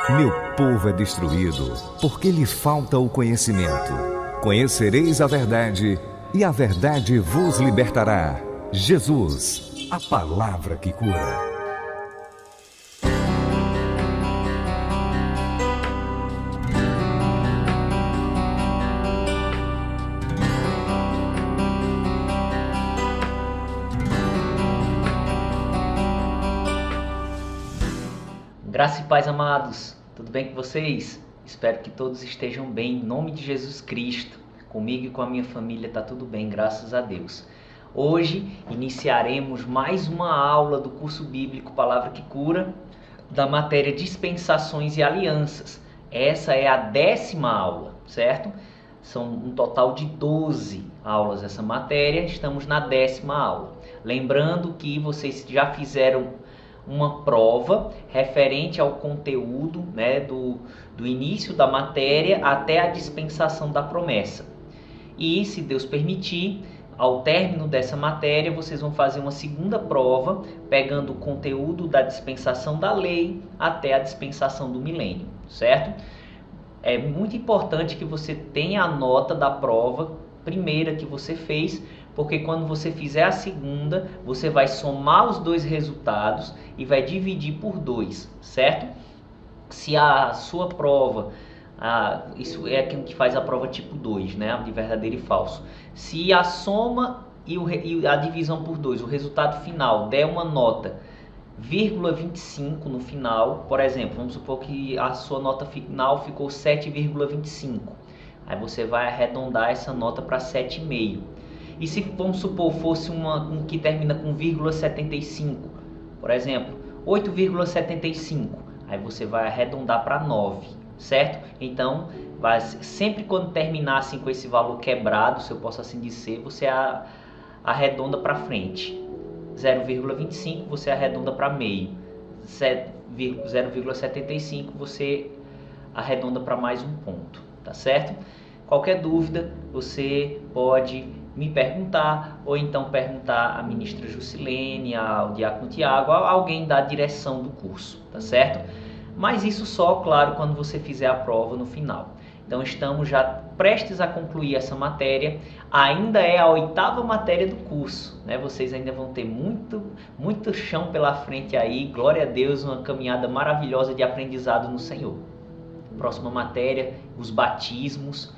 Meu povo é destruído, porque lhe falta o conhecimento. Conhecereis a verdade, e a verdade vos libertará. Jesus, a palavra que cura. Graça e paz, amados, tudo bem com vocês? Espero que todos estejam bem, em nome de Jesus Cristo. Comigo e com a minha família está tudo bem, graças a Deus. Hoje iniciaremos mais uma aula do curso bíblico Palavra que Cura, da matéria Dispensações e Alianças. Essa é a 10ª aula, certo? São um total de 12 aulas essa matéria, estamos na 10ª aula. Lembrando que vocês já fizeram uma prova referente ao conteúdo, do início da matéria até a dispensação da promessa. E, se Deus permitir, ao término dessa matéria, vocês vão fazer uma segunda prova, pegando o conteúdo da dispensação da lei até a dispensação do milênio, certo? É muito importante que você tenha a nota da prova primeira que você fez, porque quando você fizer a segunda, você vai somar os dois resultados e vai dividir por 2, certo? Se a sua prova, isso é quem que faz a prova tipo 2, né? De verdadeiro e falso. Se a soma e a divisão por 2, o resultado final der uma nota 0,25 no final, por exemplo, vamos supor que a sua nota final ficou 7,25. Aí você vai arredondar essa nota para 7,5. E se, vamos supor, fosse um que termina com 0,75, por exemplo, 8,75, aí você vai arredondar para 9, certo? Então, sempre quando terminar assim com esse valor quebrado, se eu posso assim dizer, você arredonda para frente. 0,25 você arredonda para meio. 0,75 você arredonda para mais um ponto, tá certo? Qualquer dúvida, você pode me perguntar, ou então perguntar à ministra Jusilene, ao diácono Tiago, a alguém da direção do curso, tá certo? Mas isso só, claro, quando você fizer a prova no final. Então estamos já prestes a concluir essa matéria, ainda é a 8ª matéria do curso, né? Vocês ainda vão ter muito chão pela frente aí, glória a Deus, uma caminhada maravilhosa de aprendizado no Senhor. Próxima matéria, os batismos,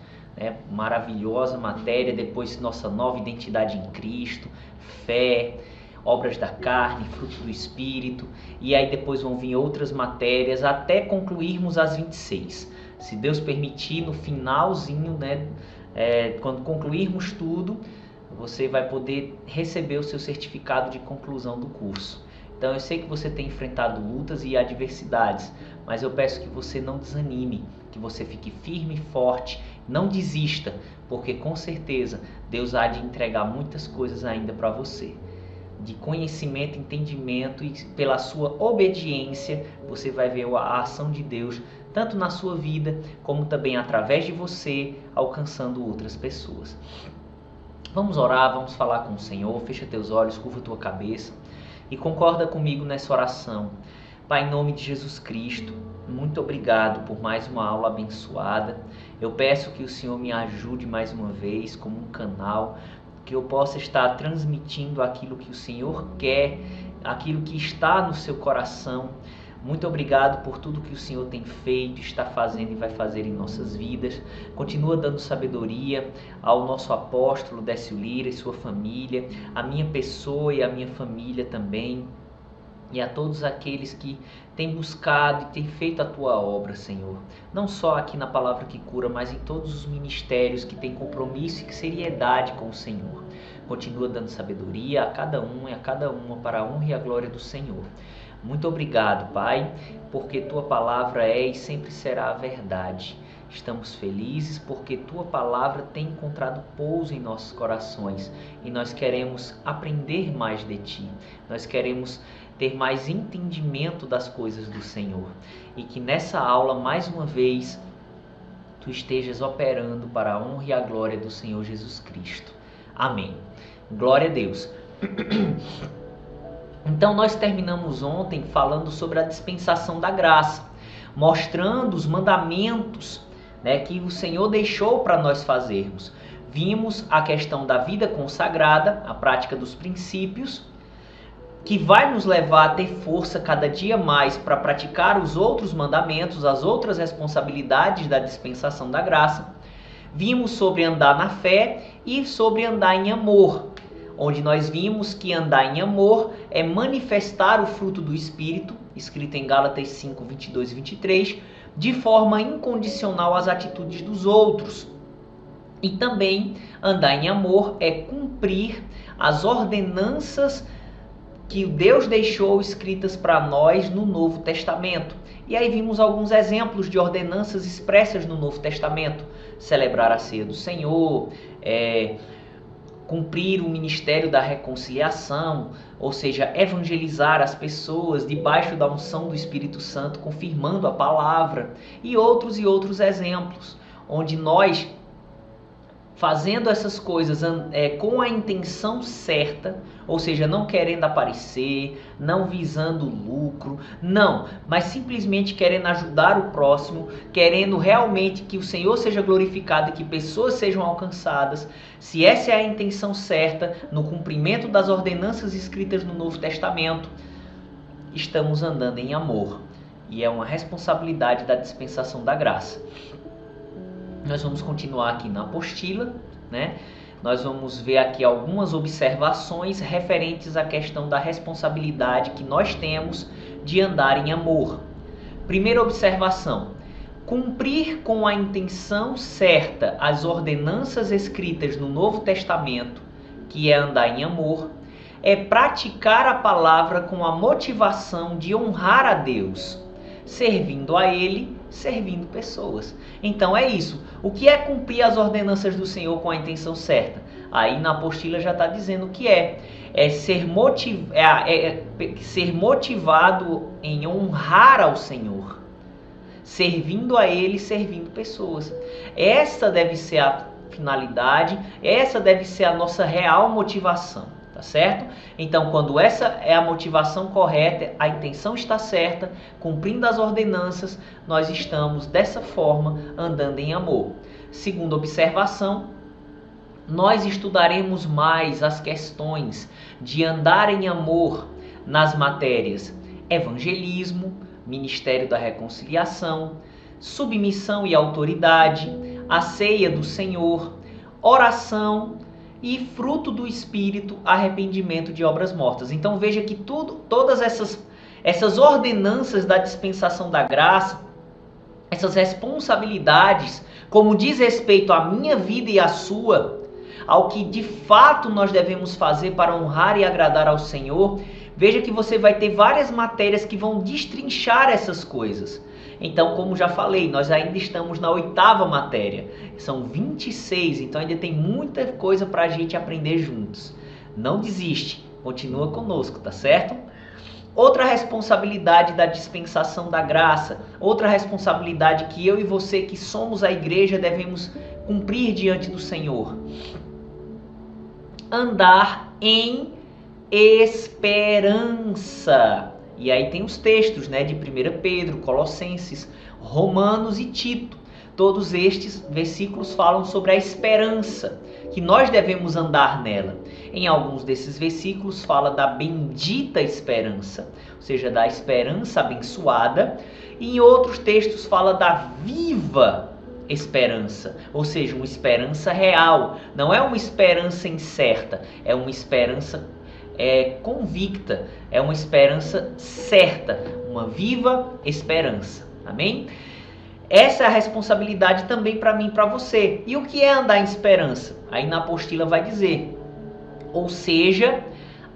maravilhosa matéria, depois nossa nova identidade em Cristo, fé, obras da carne, fruto do Espírito, e aí depois vão vir outras matérias até concluirmos as 26. Se Deus permitir, no finalzinho, quando concluirmos tudo, você vai poder receber o seu certificado de conclusão do curso. Então eu sei que você tem enfrentado lutas e adversidades, mas eu peço que você não desanime, que você fique firme e forte, não desista, porque com certeza Deus há de entregar muitas coisas ainda para você. De conhecimento, entendimento, e pela sua obediência você vai ver a ação de Deus, tanto na sua vida, como também através de você, alcançando outras pessoas. Vamos orar, vamos falar com o Senhor. Fecha teus olhos, curva tua cabeça e concorda comigo nessa oração. Pai, em nome de Jesus Cristo, muito obrigado por mais uma aula abençoada. Eu peço que o Senhor me ajude mais uma vez como um canal, que eu possa estar transmitindo aquilo que o Senhor quer, aquilo que está no seu coração. Muito obrigado por tudo que o Senhor tem feito, está fazendo e vai fazer em nossas vidas. Continua dando sabedoria ao nosso apóstolo Décio Lira e sua família, a minha pessoa e a minha família também, e a todos aqueles que têm buscado e têm feito a Tua obra, Senhor. Não só aqui na Palavra que Cura, mas em todos os ministérios que têm compromisso e seriedade com o Senhor. Continua dando sabedoria a cada um e a cada uma para a honra e a glória do Senhor. Muito obrigado, Pai, porque Tua palavra é e sempre será a verdade. Estamos felizes porque Tua palavra tem encontrado pouso em nossos corações e nós queremos aprender mais de Ti. Nós queremos ter mais entendimento das coisas do Senhor e que nessa aula, mais uma vez, Tu estejas operando para a honra e a glória do Senhor Jesus Cristo. Amém. Glória a Deus. Então nós terminamos ontem falando sobre a dispensação da graça. mostrando os mandamentos, né, que o Senhor deixou para nós fazermos. Vimos a questão da vida consagrada, a prática dos princípios, que vai nos levar a ter força cada dia mais para praticar os outros mandamentos, as outras responsabilidades da dispensação da graça. Vimos sobre andar na fé e sobre andar em amor, onde nós vimos que andar em amor é manifestar o fruto do Espírito, escrito em Gálatas 5, 22 e 23, de forma incondicional às atitudes dos outros. E também andar em amor é cumprir as ordenanças que Deus deixou escritas para nós no Novo Testamento. E aí vimos alguns exemplos de ordenanças expressas no Novo Testamento. Celebrar a ceia do Senhor, cumprir o ministério da reconciliação, ou seja, evangelizar as pessoas debaixo da unção do Espírito Santo, confirmando a palavra, e outros exemplos, onde nós, fazendo essas coisas com a intenção certa, ou seja, não querendo aparecer, não visando lucro, não, mas simplesmente querendo ajudar o próximo, querendo realmente que o Senhor seja glorificado e que pessoas sejam alcançadas. Se essa é a intenção certa, no cumprimento das ordenanças escritas no Novo Testamento, estamos andando em amor. E é uma responsabilidade da dispensação da graça. Nós vamos continuar aqui na apostila, né? Nós vamos ver aqui algumas observações referentes à questão da responsabilidade que nós temos de andar em amor. Primeira observação: cumprir com a intenção certa as ordenanças escritas no Novo Testamento, que é andar em amor, é praticar a palavra com a motivação de honrar a Deus, servindo a Ele, servindo pessoas. Então é isso. O que é cumprir as ordenanças do Senhor com a intenção certa? Aí na apostila já está dizendo o que é. É ser motivado em honrar ao Senhor, servindo a Ele, servindo pessoas. Essa deve ser a finalidade, essa deve ser a nossa real motivação. Tá certo? Então, quando essa é a motivação correta, a intenção está certa, cumprindo as ordenanças, nós estamos dessa forma andando em amor. Segunda observação, nós estudaremos mais as questões de andar em amor nas matérias evangelismo, ministério da reconciliação, submissão e autoridade, a ceia do Senhor, oração e fruto do Espírito, arrependimento de obras mortas. Então veja que todas essas ordenanças da dispensação da graça, essas responsabilidades, como diz respeito à minha vida e à sua, ao que de fato nós devemos fazer para honrar e agradar ao Senhor, veja que você vai ter várias matérias que vão destrinchar essas coisas. Então, como já falei, nós ainda estamos na 8ª matéria. São 26, então ainda tem muita coisa para a gente aprender juntos. Não desiste, continua conosco, tá certo? Outra responsabilidade da dispensação da graça, outra responsabilidade que eu e você que somos a igreja devemos cumprir diante do Senhor. Andar em esperança. E aí tem os textos, né, de 1 Pedro, Colossenses, Romanos e Tito. Todos estes versículos falam sobre a esperança, que nós devemos andar nela. Em alguns desses versículos fala da bendita esperança, ou seja, da esperança abençoada. E em outros textos fala da viva esperança, ou seja, uma esperança real. Não é uma esperança incerta, é uma esperança convicta, é uma esperança certa, uma viva esperança. Amém? Essa é a responsabilidade também para mim e para você. E o que é andar em esperança? Aí na apostila vai dizer, ou seja,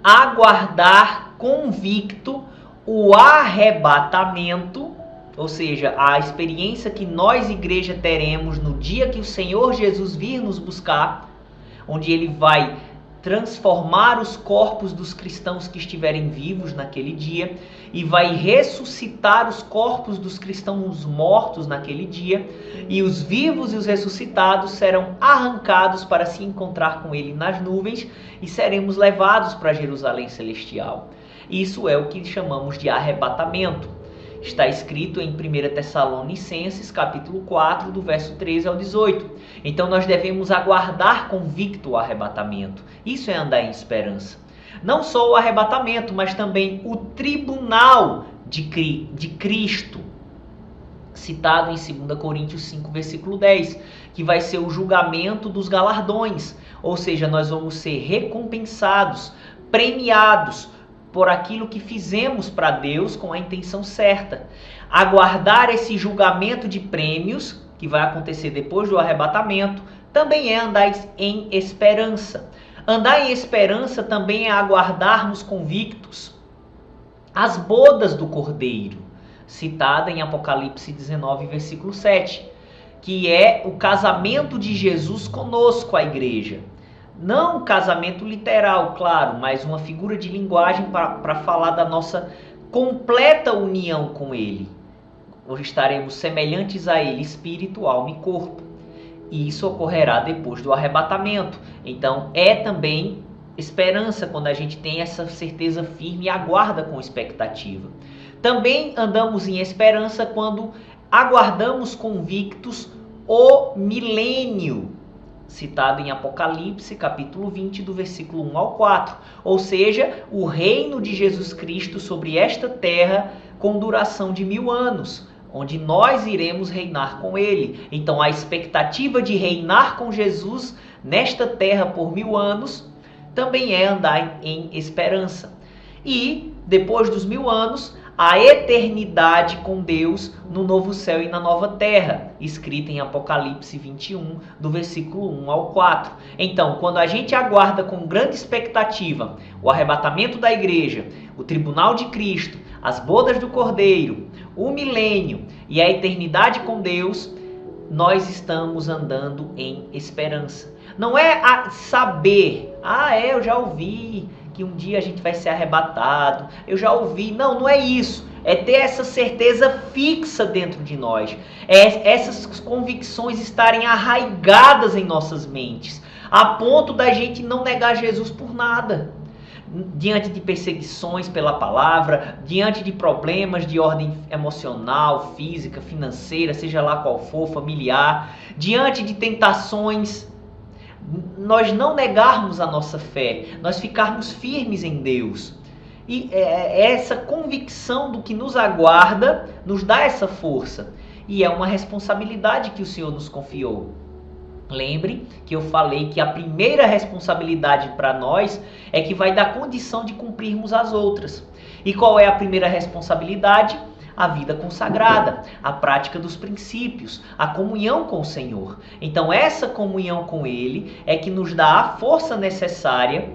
aguardar convicto o arrebatamento, ou seja, a experiência que nós, igreja, teremos no dia que o Senhor Jesus vir nos buscar, onde Ele vai transformar os corpos dos cristãos que estiverem vivos naquele dia e vai ressuscitar os corpos dos cristãos mortos naquele dia, e os vivos e os ressuscitados serão arrancados para se encontrar com Ele nas nuvens e seremos levados para Jerusalém celestial. Isso é o que chamamos de arrebatamento. Está escrito em 1 Tessalonicenses, capítulo 4, do verso 13 ao 18. Então nós devemos aguardar convicto o arrebatamento. Isso é andar em esperança. Não só o arrebatamento, mas também o tribunal de Cristo, citado em 2 Coríntios 5, versículo 10, que vai ser o julgamento dos galardões, ou seja, nós vamos ser recompensados, premiados por aquilo que fizemos para Deus com a intenção certa. Aguardar esse julgamento de prêmios, que vai acontecer depois do arrebatamento, também é andar em esperança. Andar em esperança também é aguardarmos convictos as bodas do Cordeiro, citada em Apocalipse 19, versículo 7, que é o casamento de Jesus conosco, a igreja. Não um casamento literal, claro, mas uma figura de linguagem para falar da nossa completa união com Ele. Hoje estaremos semelhantes a Ele, espírito, alma e corpo. E isso ocorrerá depois do arrebatamento. Então é também esperança quando a gente tem essa certeza firme e aguarda com expectativa. Também andamos em esperança quando aguardamos convictos o milênio, citado em Apocalipse, capítulo 20, do versículo 1 ao 4. Ou seja, o reino de Jesus Cristo sobre esta terra com duração de 1000 anos, onde nós iremos reinar com Ele. Então, a expectativa de reinar com Jesus nesta terra por 1000 anos também é andar em esperança. E, depois dos 1000 anos, a eternidade com Deus no novo céu e na nova terra, escrita em Apocalipse 21, do versículo 1 ao 4. Então, quando a gente aguarda com grande expectativa o arrebatamento da igreja, o tribunal de Cristo, as bodas do Cordeiro, o milênio e a eternidade com Deus, nós estamos andando em esperança. Não é a saber, eu já ouvi que um dia a gente vai ser arrebatado, eu já ouvi. Não é isso. É ter essa certeza fixa dentro de nós. É essas convicções estarem arraigadas em nossas mentes, a ponto da gente não negar Jesus por nada. Diante de perseguições pela palavra, diante de problemas de ordem emocional, física, financeira, seja lá qual for, familiar, diante de tentações, nós não negarmos a nossa fé, nós ficarmos firmes em Deus. E essa convicção do que nos aguarda nos dá essa força. E é uma responsabilidade que o Senhor nos confiou. Lembre que eu falei que a primeira responsabilidade para nós é que vai dar condição de cumprirmos as outras. E qual é a primeira responsabilidade? A vida consagrada, a prática dos princípios, a comunhão com o Senhor. Então essa comunhão com Ele é que nos dá a força necessária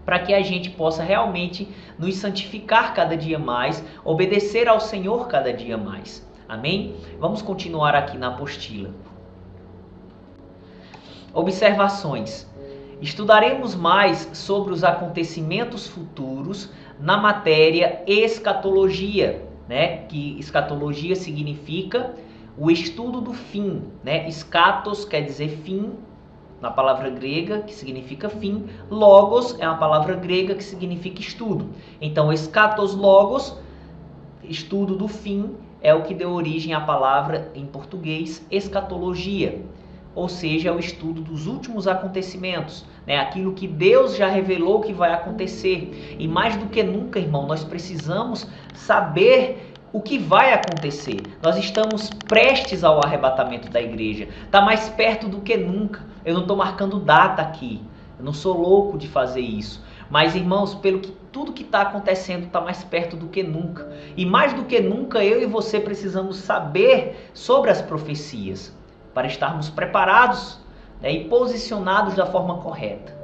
para que a gente possa realmente nos santificar cada dia mais, obedecer ao Senhor cada dia mais. Amém? Vamos continuar aqui na apostila. Observações. Estudaremos mais sobre os acontecimentos futuros na matéria escatologia, que escatologia significa o estudo do fim, Escatos quer dizer fim, na palavra grega, que significa fim. Logos é uma palavra grega que significa estudo. Então, escatos logos, estudo do fim, é o que deu origem à palavra em português escatologia. Ou seja, é o estudo dos últimos acontecimentos, aquilo que Deus já revelou que vai acontecer. E mais do que nunca, irmão, nós precisamos saber o que vai acontecer. Nós estamos prestes ao arrebatamento da igreja. Está mais perto do que nunca. Eu não estou marcando data aqui. Eu não sou louco de fazer isso. Mas, irmãos, tudo que está acontecendo está mais perto do que nunca. E mais do que nunca, eu e você precisamos saber sobre as profecias, para estarmos preparados e posicionados da forma correta.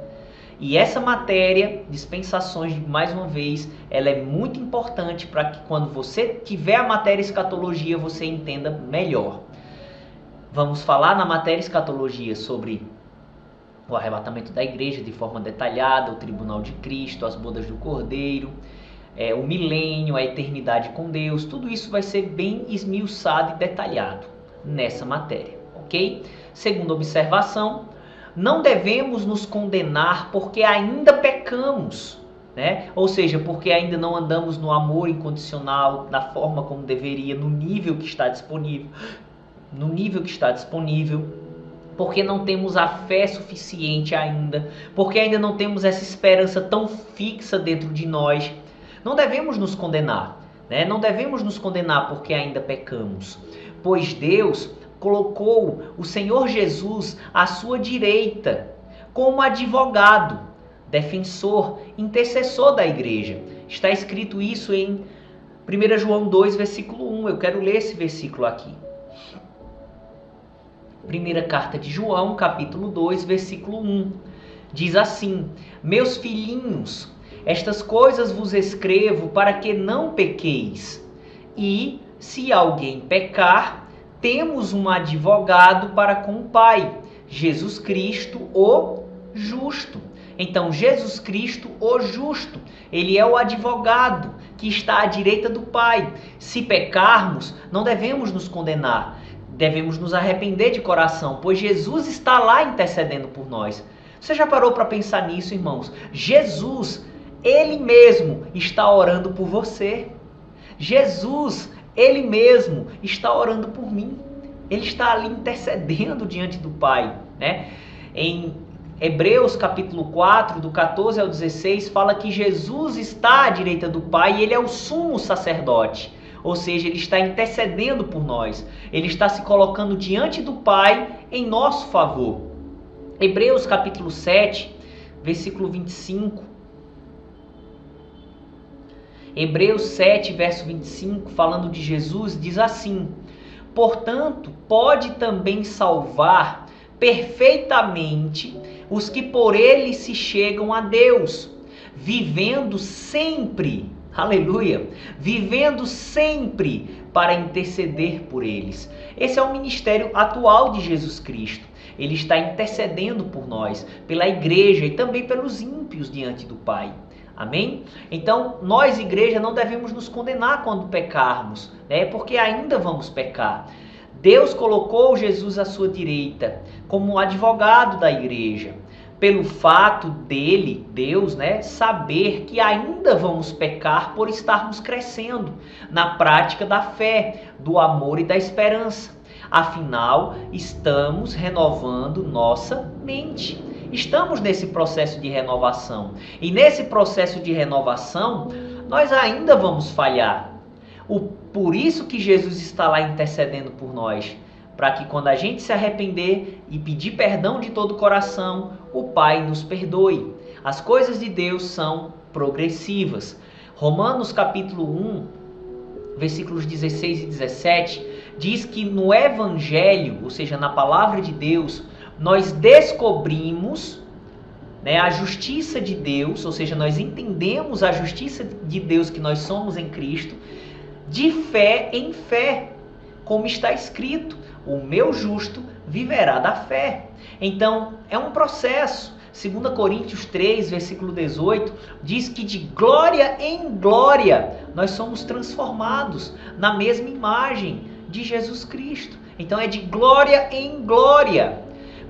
E essa matéria, dispensações, mais uma vez, ela é muito importante para que quando você tiver a matéria escatologia, você entenda melhor. Vamos falar na matéria escatologia sobre o arrebatamento da igreja de forma detalhada, o tribunal de Cristo, as bodas do Cordeiro, o milênio, a eternidade com Deus. Tudo isso vai ser bem esmiuçado e detalhado nessa matéria. Ok? Segunda observação, não devemos nos condenar porque ainda pecamos. né? Ou seja, porque ainda não andamos no amor incondicional, da forma como deveria, no nível que está disponível, porque não temos a fé suficiente ainda, porque ainda não temos essa esperança tão fixa dentro de nós. Não devemos nos condenar, né? Não devemos nos condenar porque ainda pecamos, pois Deus colocou o Senhor Jesus à sua direita como advogado, defensor, intercessor da igreja. Está escrito isso em 1 João 2, versículo 1. Eu quero ler esse versículo aqui. Primeira carta de João, capítulo 2, versículo 1. Diz assim: Meus filhinhos, estas coisas vos escrevo para que não pequeis. E, se alguém pecar, temos um advogado para com o Pai, Jesus Cristo, o justo. Então, Jesus Cristo, o justo, ele é o advogado que está à direita do Pai. Se pecarmos, não devemos nos condenar, devemos nos arrepender de coração, pois Jesus está lá intercedendo por nós. Você já parou para pensar nisso, irmãos? Jesus, ele mesmo está orando por você. Jesus, ele mesmo está orando por mim. Ele está ali intercedendo diante do Pai, né? Em Hebreus capítulo 4, do 14 ao 16, fala que Jesus está à direita do Pai e ele é o sumo sacerdote. Ou seja, ele está intercedendo por nós. Ele está se colocando diante do Pai em nosso favor. Hebreus capítulo 7, versículo 25. Hebreus 7, verso 25, falando de Jesus, diz assim: Portanto, pode também salvar perfeitamente os que por ele se chegam a Deus, vivendo sempre, aleluia, vivendo sempre para interceder por eles. Esse é o ministério atual de Jesus Cristo. Ele está intercedendo por nós, pela igreja e também pelos ímpios diante do Pai. Amém? Então, nós, igreja, não devemos nos condenar quando pecarmos, né? Porque ainda vamos pecar. Deus colocou Jesus à sua direita como advogado da igreja, pelo fato dele, Deus, né, saber que ainda vamos pecar por estarmos crescendo na prática da fé, do amor e da esperança. Afinal, estamos renovando nossa mente. Estamos nesse processo de renovação. E nesse processo de renovação, nós ainda vamos falhar. Por isso que Jesus está lá intercedendo por nós. Para que quando a gente se arrepender e pedir perdão de todo o coração, o Pai nos perdoe. As coisas de Deus são progressivas. Romanos capítulo 1, versículos 16 e 17, diz que no Evangelho, ou seja, na palavra de Deus, nós descobrimos, né, a justiça de Deus, ou seja, nós entendemos a justiça de Deus que nós somos em Cristo, de fé em fé, como está escrito, o meu justo viverá da fé. Então, é um processo. 2 Coríntios 3, versículo 18, diz que de glória em glória nós somos transformados na mesma imagem de Jesus Cristo. Então, é de glória em glória.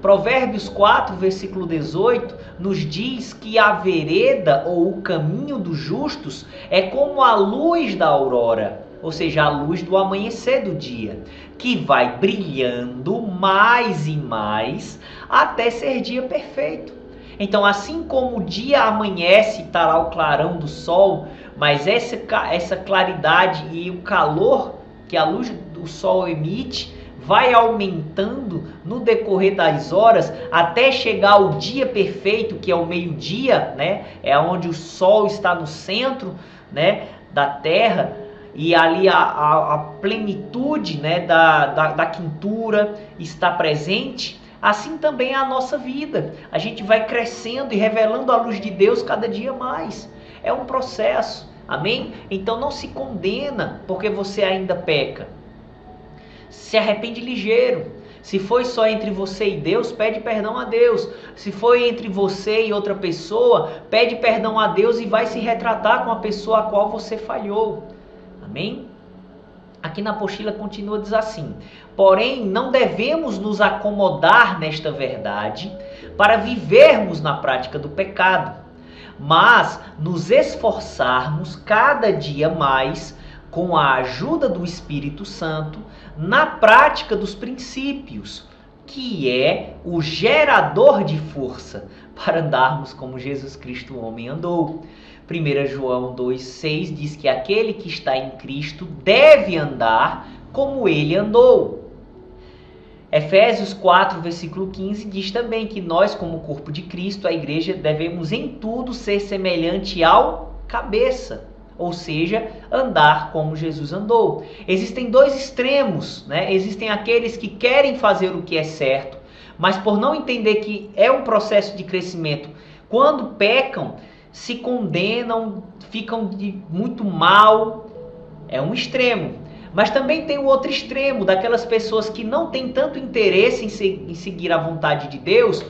Provérbios 4, versículo 18, nos diz que a vereda ou o caminho dos justos é como a luz da aurora, ou seja, a luz do amanhecer do dia, que vai brilhando mais e mais até ser dia perfeito. Então, assim como o dia amanhece e estará o clarão do sol, mas essa claridade e o calor que a luz do sol emite vai aumentando no decorrer das horas até chegar ao dia perfeito, que é o meio-dia, né? É onde o sol está no centro, né, da terra, e ali a plenitude, né, da quintura está presente. Assim também é a nossa vida. A gente vai crescendo e revelando a luz de Deus cada dia mais. É um processo, amém? Então não se condena porque você ainda peca. Se arrepende ligeiro. Se foi só entre você e Deus, pede perdão a Deus. Se foi entre você e outra pessoa, pede perdão a Deus e vai se retratar com a pessoa a qual você falhou. Amém? Aqui na apostila continua, diz assim: porém, não devemos nos acomodar nesta verdade para vivermos na prática do pecado, mas nos esforçarmos cada dia mais com a ajuda do Espírito Santo na prática dos princípios, que é o gerador de força para andarmos como Jesus Cristo, o homem, andou. 1 João 2,6 diz que aquele que está em Cristo deve andar como ele andou. Efésios 4, versículo 15 diz também que nós, como corpo de Cristo, a igreja, devemos em tudo ser semelhante ao cabeça, ou seja, andar como Jesus andou. Existem dois extremos, né? Existem aqueles que querem fazer o que é certo, mas por não entender que é um processo de crescimento, quando pecam, se condenam, ficam muito mal, é um extremo. Mas também tem o outro extremo, daquelas pessoas que não têm tanto interesse em seguir a vontade de Deus,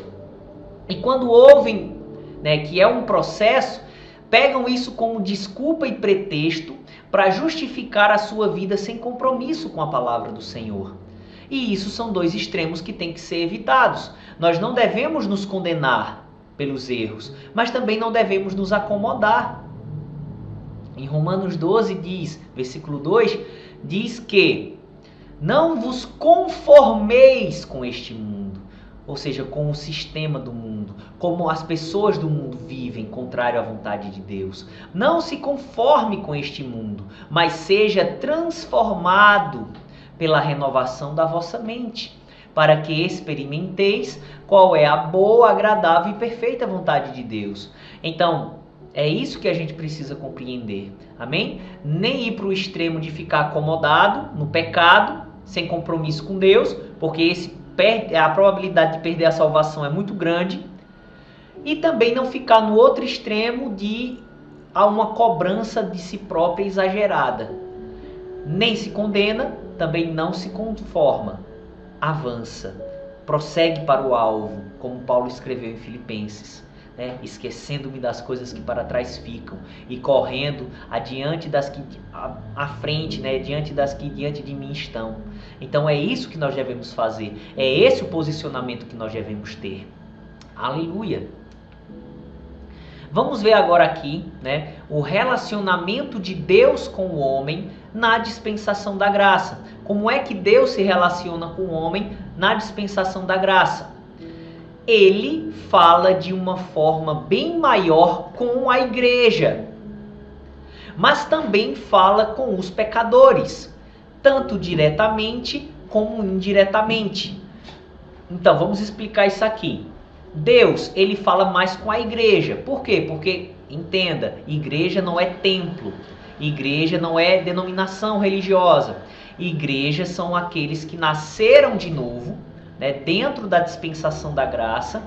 e quando ouvem, né, que é um processo, pegam isso como desculpa e pretexto para justificar a sua vida sem compromisso com a palavra do Senhor. E isso são dois extremos que têm que ser evitados. Nós não devemos nos condenar pelos erros, mas também não devemos nos acomodar. Em Romanos 12 diz, versículo 2, diz que não vos conformeis com este mundo, ou seja, com o sistema do mundo, como as pessoas do mundo vivem, contrário à vontade de Deus. Não se conforme com este mundo, mas seja transformado pela renovação da vossa mente, para que experimenteis qual é a boa, agradável e perfeita vontade de Deus. Então, é isso que a gente precisa compreender, amém? Nem ir para o extremo de ficar acomodado no pecado, sem compromisso com Deus, porque a probabilidade de perder a salvação é muito grande. E também não ficar no outro extremo de a uma cobrança de si própria exagerada. Nem se condena, também não se conforma. Avança, prossegue para o alvo, como Paulo escreveu em Filipenses. Esquecendo-me das coisas que para trás ficam e correndo adiante das que à frente, diante das que diante de mim estão. Então é isso que nós devemos fazer, é esse o posicionamento que nós devemos ter. Aleluia! Vamos ver agora aqui, o relacionamento de Deus com o homem na dispensação da graça. Como é que Deus se relaciona com o homem na dispensação da graça? Ele fala de uma forma bem maior com a igreja, mas também fala com os pecadores, tanto diretamente como indiretamente. Então, vamos explicar isso aqui. Deus, ele fala mais com a igreja. Por quê? Porque, entenda, igreja não é templo, igreja não é denominação religiosa. Igreja são aqueles que nasceram de novo, dentro da dispensação da graça,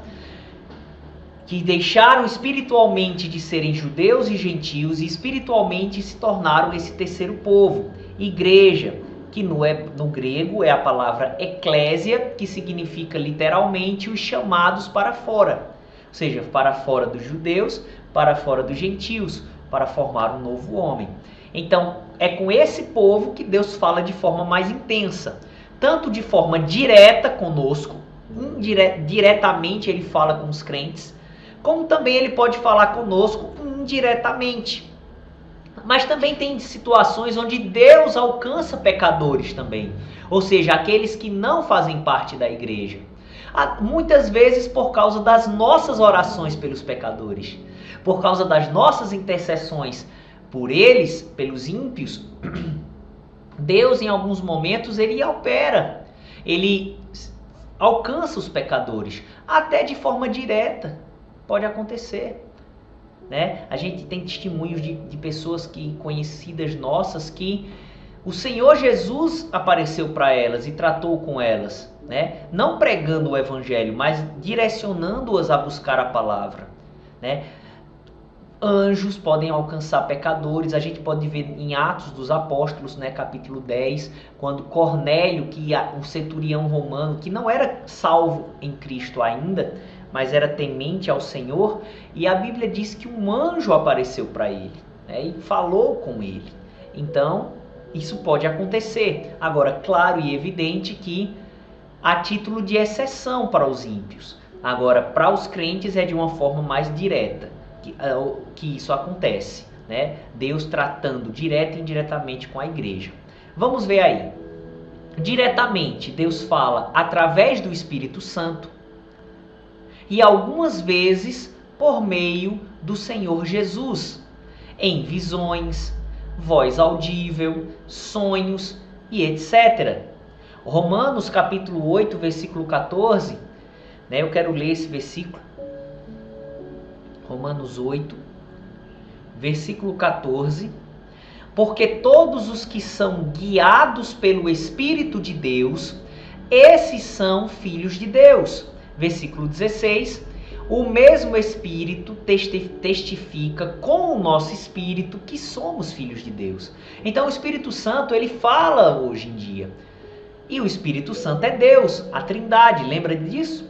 que deixaram espiritualmente de serem judeus e gentios e espiritualmente se tornaram esse terceiro povo. Igreja, que no grego é a palavra eclésia, que significa literalmente os chamados para fora. Ou seja, para fora dos judeus, para fora dos gentios, para formar um novo homem. Então, é com esse povo que Deus fala de forma mais intensa. Tanto de forma direta conosco, diretamente ele fala com os crentes, como também ele pode falar conosco indiretamente. Mas também tem situações onde Deus alcança pecadores também, ou seja, aqueles que não fazem parte da igreja. Muitas vezes por causa das nossas orações pelos pecadores, por causa das nossas intercessões por eles, pelos ímpios, Deus, em alguns momentos, ele opera, ele alcança os pecadores, até de forma direta, pode acontecer. A gente tem testemunhos de pessoas conhecidas nossas que o Senhor Jesus apareceu para elas e tratou com elas, não pregando o evangelho, mas direcionando-as a buscar a palavra. Anjos podem alcançar pecadores. A gente pode ver em Atos dos Apóstolos, capítulo 10, quando Cornélio, um centurião romano, que não era salvo em Cristo ainda, mas era temente ao Senhor, e a Bíblia diz que um anjo apareceu para ele, e falou com ele. Então, isso pode acontecer. Agora, claro e evidente que a título de exceção para os ímpios. Agora, para os crentes é de uma forma mais direta, que isso acontece, né? Deus tratando direta e indiretamente com a igreja. Vamos ver aí. Diretamente, Deus fala através do Espírito Santo e algumas vezes por meio do Senhor Jesus, em visões, voz audível, sonhos e etc. Romanos capítulo 8, versículo 14, né? Eu quero ler esse versículo. Romanos 8, versículo 14. Porque todos os que são guiados pelo Espírito de Deus, esses são filhos de Deus. Versículo 16. O mesmo Espírito testifica com o nosso Espírito que somos filhos de Deus. Então o Espírito Santo, ele fala hoje em dia. E o Espírito Santo é Deus, a Trindade, lembra disso?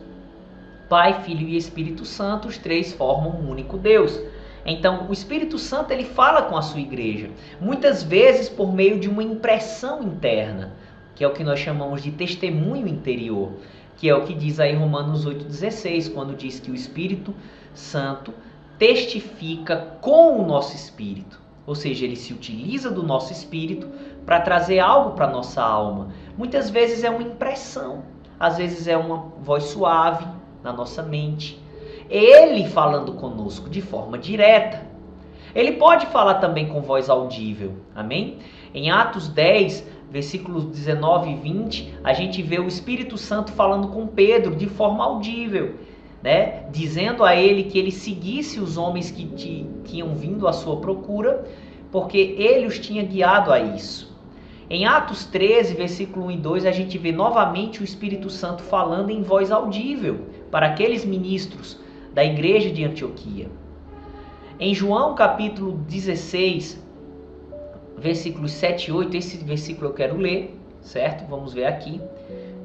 Pai, Filho e Espírito Santo, os três formam um único Deus. Então o Espírito Santo, ele fala com a sua igreja, muitas vezes por meio de uma impressão interna, que é o que nós chamamos de testemunho interior, que é o que diz aí Romanos 8,16, quando diz que o Espírito Santo testifica com o nosso espírito. Ou seja, ele se utiliza do nosso espírito para trazer algo para a nossa alma. Muitas vezes é uma impressão, às vezes é uma voz suave na nossa mente. Ele falando conosco de forma direta. Ele pode falar também com voz audível, amém? Em Atos 10, versículos 19 e 20, a gente vê o Espírito Santo falando com Pedro de forma audível, né? Dizendo a ele que ele seguisse os homens que tinham vindo à sua procura, porque ele os tinha guiado a isso. Em Atos 13, versículo 1 e 2, a gente vê novamente o Espírito Santo falando em voz audível para aqueles ministros da igreja de Antioquia. Em João capítulo 16, versículos 7 e 8, esse versículo eu quero ler, certo? Vamos ver aqui.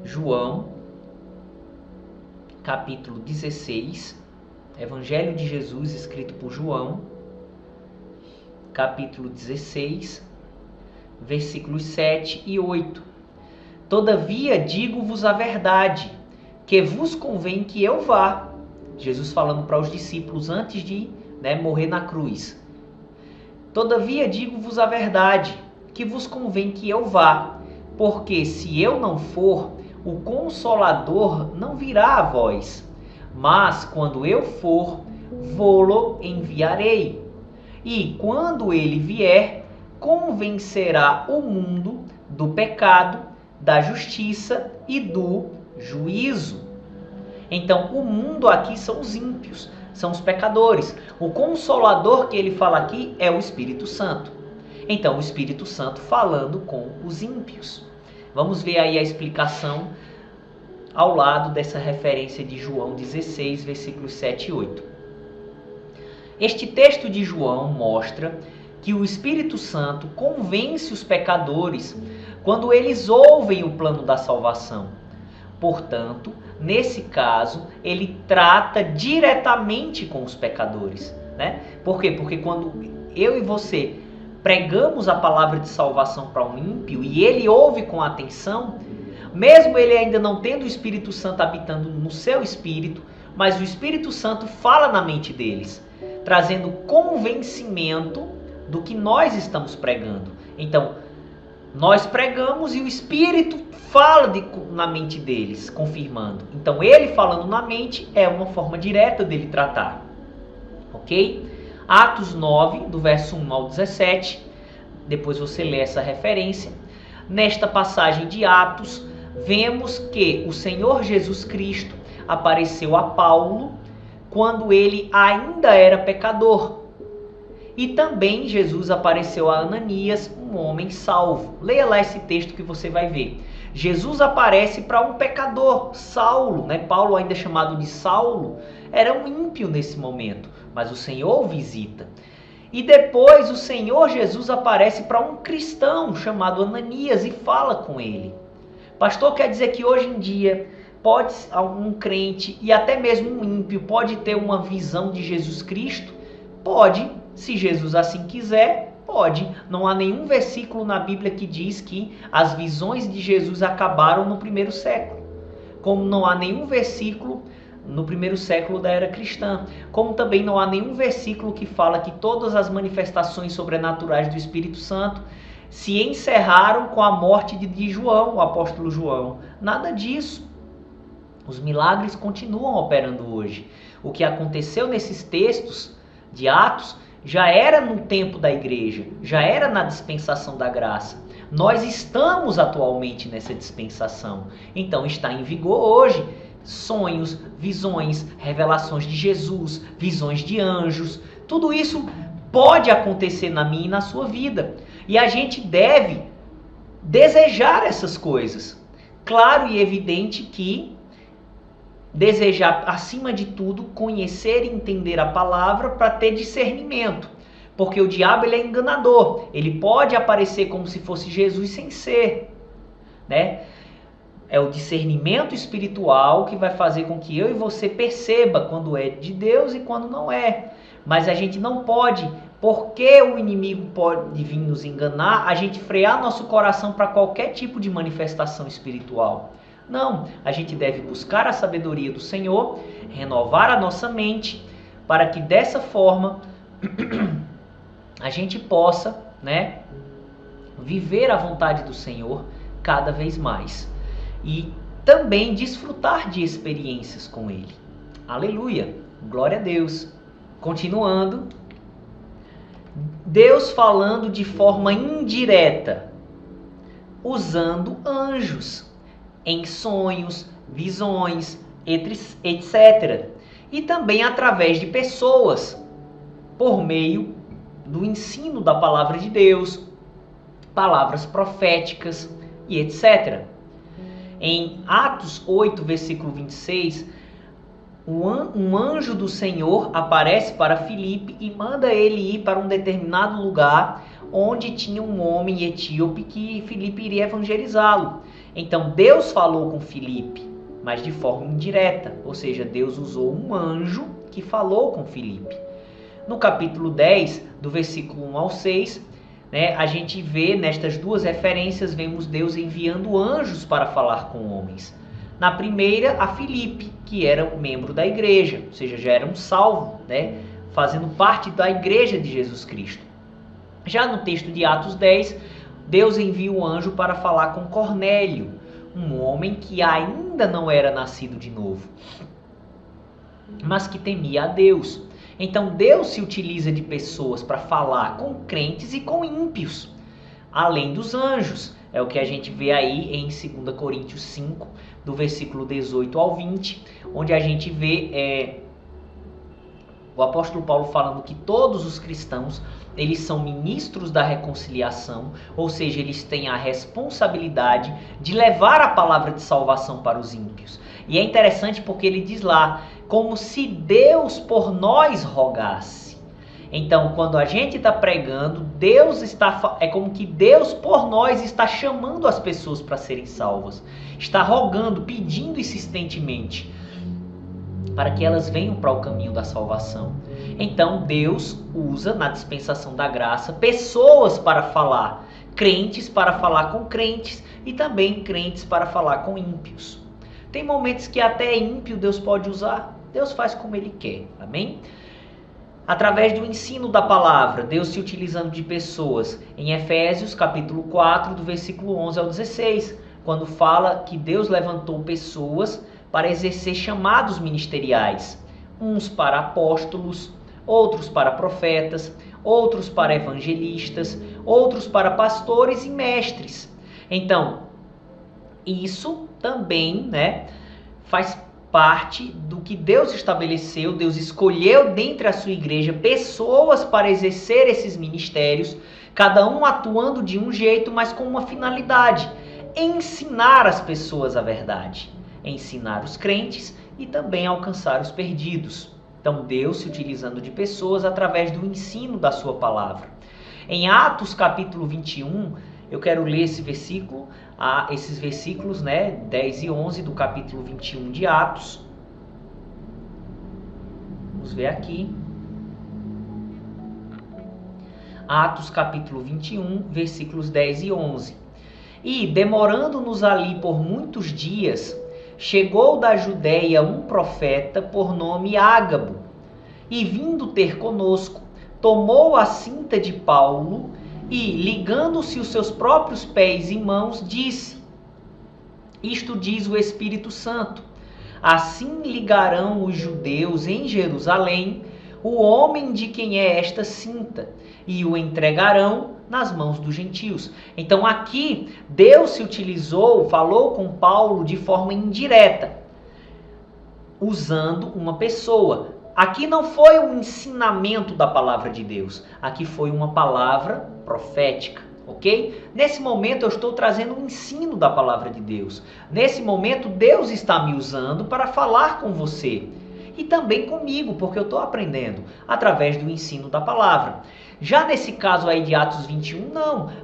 João, capítulo 16, Evangelho de Jesus, escrito por João, capítulo 16, versículos 7 e 8. Todavia digo-vos a verdade, que vos convém que eu vá. Jesus falando para os discípulos antes de morrer na cruz. Todavia digo-vos a verdade, que vos convém que eu vá, porque se eu não for, o Consolador não virá a vós, mas quando eu for, vô-lo enviarei. E quando ele vier, convencerá o mundo do pecado, da justiça e do juízo. Então, o mundo aqui são os ímpios, são os pecadores. O Consolador que ele fala aqui é o Espírito Santo. Então, o Espírito Santo falando com os ímpios. Vamos ver aí a explicação ao lado dessa referência de João 16, versículos 7 e 8. Este texto de João mostra que o Espírito Santo convence os pecadores quando eles ouvem o plano da salvação. Portanto, nesse caso, ele trata diretamente com os pecadores, né? Por quê? Porque quando eu e você pregamos a palavra de salvação para um ímpio e ele ouve com atenção, mesmo ele ainda não tendo o Espírito Santo habitando no seu espírito, mas o Espírito Santo fala na mente deles, trazendo convencimento do que nós estamos pregando. Então, nós pregamos e o Espírito fala na mente deles, confirmando. Então, ele falando na mente é uma forma direta dele tratar. Ok? Atos 9, do verso 1 ao 17. Depois você lê essa referência. Nesta passagem de Atos, vemos que o Senhor Jesus Cristo apareceu a Paulo quando ele ainda era pecador. E também Jesus apareceu a Ananias, um homem salvo. Leia lá esse texto que você vai ver. Jesus aparece para um pecador, Saulo, né? Paulo, ainda chamado de Saulo, era um ímpio nesse momento, mas o Senhor o visita. E depois o Senhor Jesus aparece para um cristão chamado Ananias e fala com ele. Pastor, quer dizer que hoje em dia pode um crente e até mesmo um ímpio pode ter uma visão de Jesus Cristo? Pode. Se Jesus assim quiser, pode. Não há nenhum versículo na Bíblia que diz que as visões de Jesus acabaram no primeiro século. Como não há nenhum versículo no primeiro século da era cristã. Como também não há nenhum versículo que fala que todas as manifestações sobrenaturais do Espírito Santo se encerraram com a morte de João, o apóstolo João. Nada disso. Os milagres continuam operando hoje. O que aconteceu nesses textos de Atos já era no tempo da igreja, já era na dispensação da graça. Nós estamos atualmente nessa dispensação, então está em vigor hoje. Sonhos, visões, revelações de Jesus, visões de anjos, tudo isso pode acontecer na minha e na sua vida. E a gente deve desejar essas coisas. Claro e evidente que desejar, acima de tudo, conhecer e entender a palavra para ter discernimento. Porque o diabo ele é enganador. Ele pode aparecer como se fosse Jesus sem ser, né? É o discernimento espiritual que vai fazer com que eu e você perceba quando é de Deus e quando não é. Mas a gente não pode, porque o inimigo pode vir nos enganar, a gente frear nosso coração para qualquer tipo de manifestação espiritual. Não, a gente deve buscar a sabedoria do Senhor, renovar a nossa mente, para que dessa forma a gente possa, né, viver a vontade do Senhor cada vez mais. E também desfrutar de experiências com Ele. Aleluia! Glória a Deus! Continuando, Deus falando de forma indireta, usando anjos, em sonhos, visões, etc. E também através de pessoas, por meio do ensino da palavra de Deus, palavras proféticas e etc. Em Atos 8, versículo 26, um anjo do Senhor aparece para Filipe e manda ele ir para um determinado lugar onde tinha um homem etíope que Filipe iria evangelizá-lo. Então Deus falou com Filipe, mas de forma indireta, ou seja, Deus usou um anjo que falou com Filipe. No capítulo 10, do versículo 1 ao 6, a gente vê nestas duas referências, vemos Deus enviando anjos para falar com homens. Na primeira, a Filipe, que era um membro da igreja, ou seja, já era um salvo, fazendo parte da igreja de Jesus Cristo. Já no texto de Atos 10, Deus envia um anjo para falar com Cornélio, um homem que ainda não era nascido de novo, mas que temia a Deus. Então Deus se utiliza de pessoas para falar com crentes e com ímpios, além dos anjos. É o que a gente vê aí em 2 Coríntios 5, do versículo 18 ao 20, onde a gente vê o apóstolo Paulo falando que todos os cristãos, eles são ministros da reconciliação, ou seja, eles têm a responsabilidade de levar a palavra de salvação para os ímpios. E é interessante porque ele diz lá, como se Deus por nós rogasse. Então, quando a gente está pregando, é como que Deus por nós está chamando as pessoas para serem salvas. Está rogando, pedindo insistentemente, para que elas venham para o caminho da salvação. Então Deus usa na dispensação da graça pessoas para falar, crentes para falar com crentes e também crentes para falar com ímpios. Tem momentos que até ímpio Deus pode usar, Deus faz como Ele quer, amém? Através do ensino da palavra, Deus se utilizando de pessoas, em Efésios capítulo 4, do versículo 11 ao 16, quando fala que Deus levantou pessoas para exercer chamados ministeriais, uns para apóstolos, outros para profetas, outros para evangelistas, outros para pastores e mestres. Então, isso também, faz parte do que Deus estabeleceu. Deus escolheu dentre a sua igreja pessoas para exercer esses ministérios, cada um atuando de um jeito, mas com uma finalidade: ensinar as pessoas a verdade, ensinar os crentes e também alcançar os perdidos. Então Deus se utilizando de pessoas através do ensino da sua palavra. Em Atos capítulo 21, eu quero ler esses versículos, 10 e 11 do capítulo 21 de Atos. Vamos ver aqui. Atos capítulo 21, versículos 10 e 11. E, demorando-nos ali por muitos dias, chegou da Judéia um profeta por nome Ágabo, e vindo ter conosco, tomou a cinta de Paulo e, ligando-se os seus próprios pés e mãos, disse: Isto diz o Espírito Santo: assim ligarão os judeus em Jerusalém o homem de quem é esta cinta, e o entregarão nas mãos dos gentios. Então aqui Deus se utilizou, falou com Paulo de forma indireta, usando uma pessoa. Aqui não foi um ensinamento da palavra de Deus, aqui foi uma palavra profética, ok? Nesse momento eu estou trazendo um ensino da palavra de Deus. Nesse momento Deus está me usando para falar com você e também comigo, porque eu estou aprendendo através do ensino da palavra. Já nesse caso aí de Atos 21,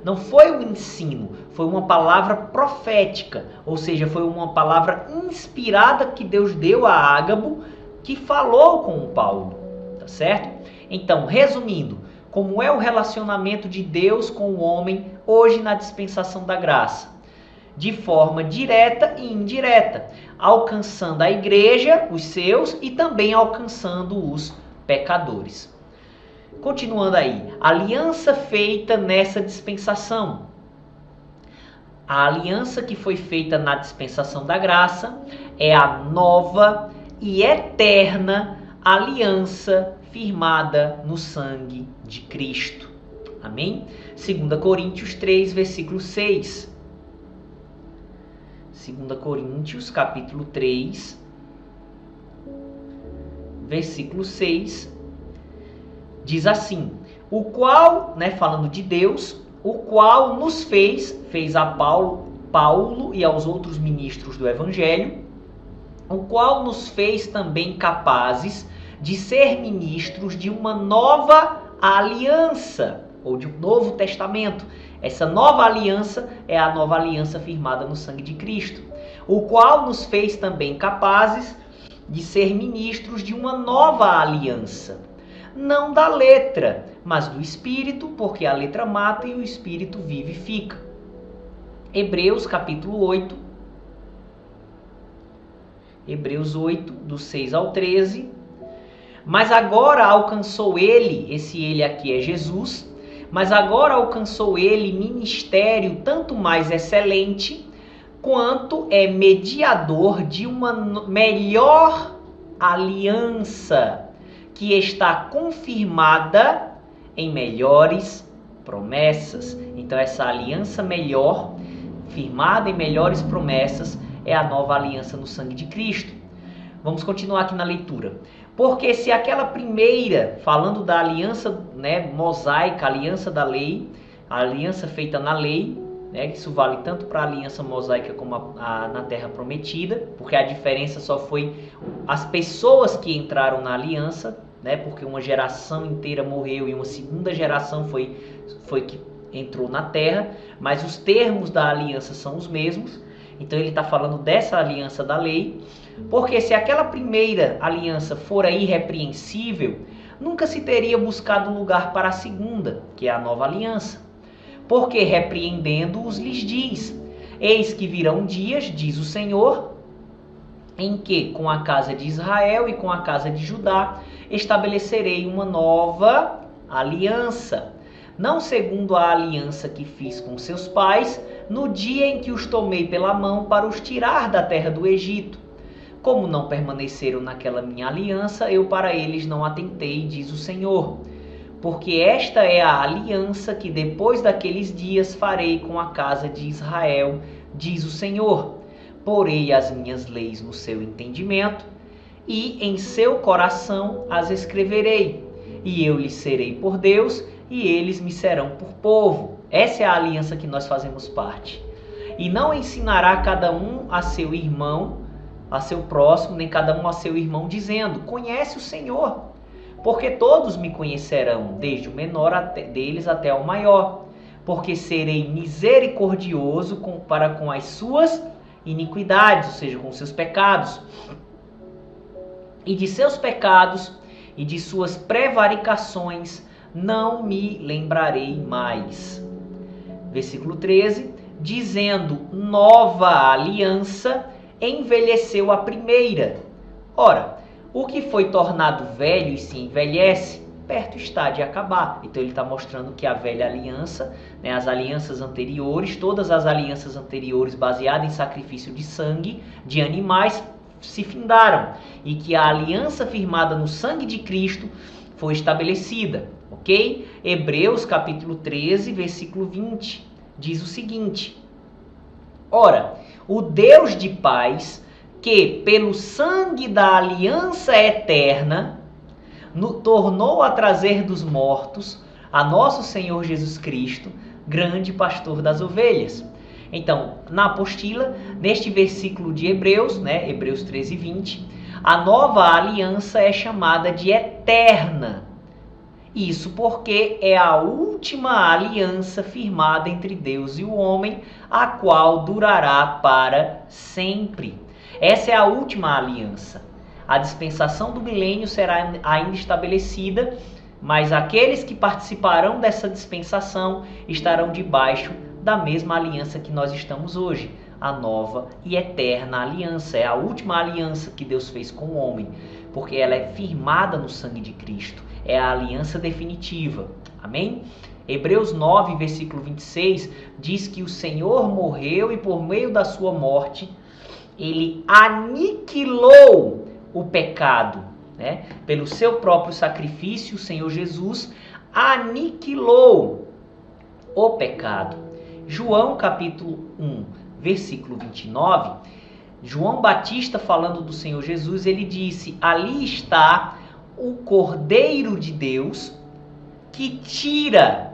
não foi um ensino, foi uma palavra profética, ou seja, foi uma palavra inspirada que Deus deu a Ágabo, que falou com o Paulo, tá certo? Então, resumindo, como é o relacionamento de Deus com o homem hoje na dispensação da graça? De forma direta e indireta, alcançando a igreja, os seus, e também alcançando os pecadores. Continuando aí, aliança feita nessa dispensação. A aliança que foi feita na dispensação da graça é a nova e eterna aliança firmada no sangue de Cristo. Amém? 2 Coríntios 3, versículo 6. 2 Coríntios, capítulo 3, versículo 6, diz assim: o qual, falando de Deus, o qual nos fez a Paulo e aos outros ministros do Evangelho, o qual nos fez também capazes de ser ministros de uma nova aliança, ou de um novo testamento. Essa nova aliança é a nova aliança firmada no sangue de Cristo, o qual nos fez também capazes de ser ministros de uma nova aliança, não da letra, mas do Espírito, porque a letra mata e o Espírito vivifica. Hebreus capítulo 8, Hebreus 8, do 6 ao 13. Mas agora alcançou ele, esse ele aqui é Jesus, mas agora alcançou ele ministério tanto mais excelente, quanto é mediador de uma melhor aliança, que está confirmada em melhores promessas. Então essa aliança melhor, firmada em melhores promessas, é a nova aliança no sangue de Cristo. Vamos continuar aqui na leitura. Porque se aquela primeira, falando da aliança mosaica, a aliança da lei, a aliança feita na lei, isso vale tanto para a aliança mosaica como na terra prometida, porque a diferença só foi as pessoas que entraram na aliança, porque uma geração inteira morreu e uma segunda geração foi que entrou na terra, mas os termos da aliança são os mesmos. Então ele está falando dessa aliança da lei, porque se aquela primeira aliança fora irrepreensível, nunca se teria buscado lugar para a segunda, que é a nova aliança. Porque repreendendo-os lhes diz: eis que virão dias, diz o Senhor, em que com a casa de Israel e com a casa de Judá estabelecerei uma nova aliança, não segundo a aliança que fiz com seus pais, no dia em que os tomei pela mão para os tirar da terra do Egito. Como não permaneceram naquela minha aliança, eu para eles não atentei, diz o Senhor. Porque esta é a aliança que depois daqueles dias farei com a casa de Israel, diz o Senhor. Porei as minhas leis no seu entendimento, e em seu coração as escreverei. E eu lhes serei por Deus, e eles me serão por povo. Essa é a aliança que nós fazemos parte. E não ensinará cada um a seu irmão, a seu próximo, nem cada um a seu irmão, dizendo: conhece o Senhor. Porque todos me conhecerão, desde o menor deles até o maior. Porque serei misericordioso para com as suas iniquidades, ou seja, com seus pecados. E de seus pecados e de suas prevaricações não me lembrarei mais. Versículo 13, dizendo: nova aliança envelheceu a primeira. Ora, o que foi tornado velho e se envelhece, perto está de acabar. Então ele está mostrando que a velha aliança, né, as alianças anteriores, todas as alianças anteriores baseadas em sacrifício de sangue de animais se findaram. E que a aliança firmada no sangue de Cristo foi estabelecida. Ok? Hebreus capítulo 13, versículo 20, diz o seguinte: ora, o Deus de paz, que pelo sangue da aliança eterna tornou a trazer dos mortos a nosso Senhor Jesus Cristo, grande pastor das ovelhas. Então, na apostila, neste versículo de Hebreus, né, Hebreus 13, 20, a nova aliança é chamada de eterna. Isso porque é a última aliança firmada entre Deus e o homem, a qual durará para sempre. Essa é a última aliança. A dispensação do milênio será ainda estabelecida, mas aqueles que participarão dessa dispensação estarão debaixo da mesma aliança que nós estamos hoje. A nova e eterna aliança. É a última aliança que Deus fez com o homem, porque ela é firmada no sangue de Cristo. É a aliança definitiva. Amém? Hebreus 9, versículo 26, diz que o Senhor morreu e por meio da sua morte, ele aniquilou o pecado. Né? Pelo seu próprio sacrifício, o Senhor Jesus aniquilou o pecado. João capítulo 1, versículo 29, João Batista falando do Senhor Jesus, ele disse: ali está o Cordeiro de Deus que tira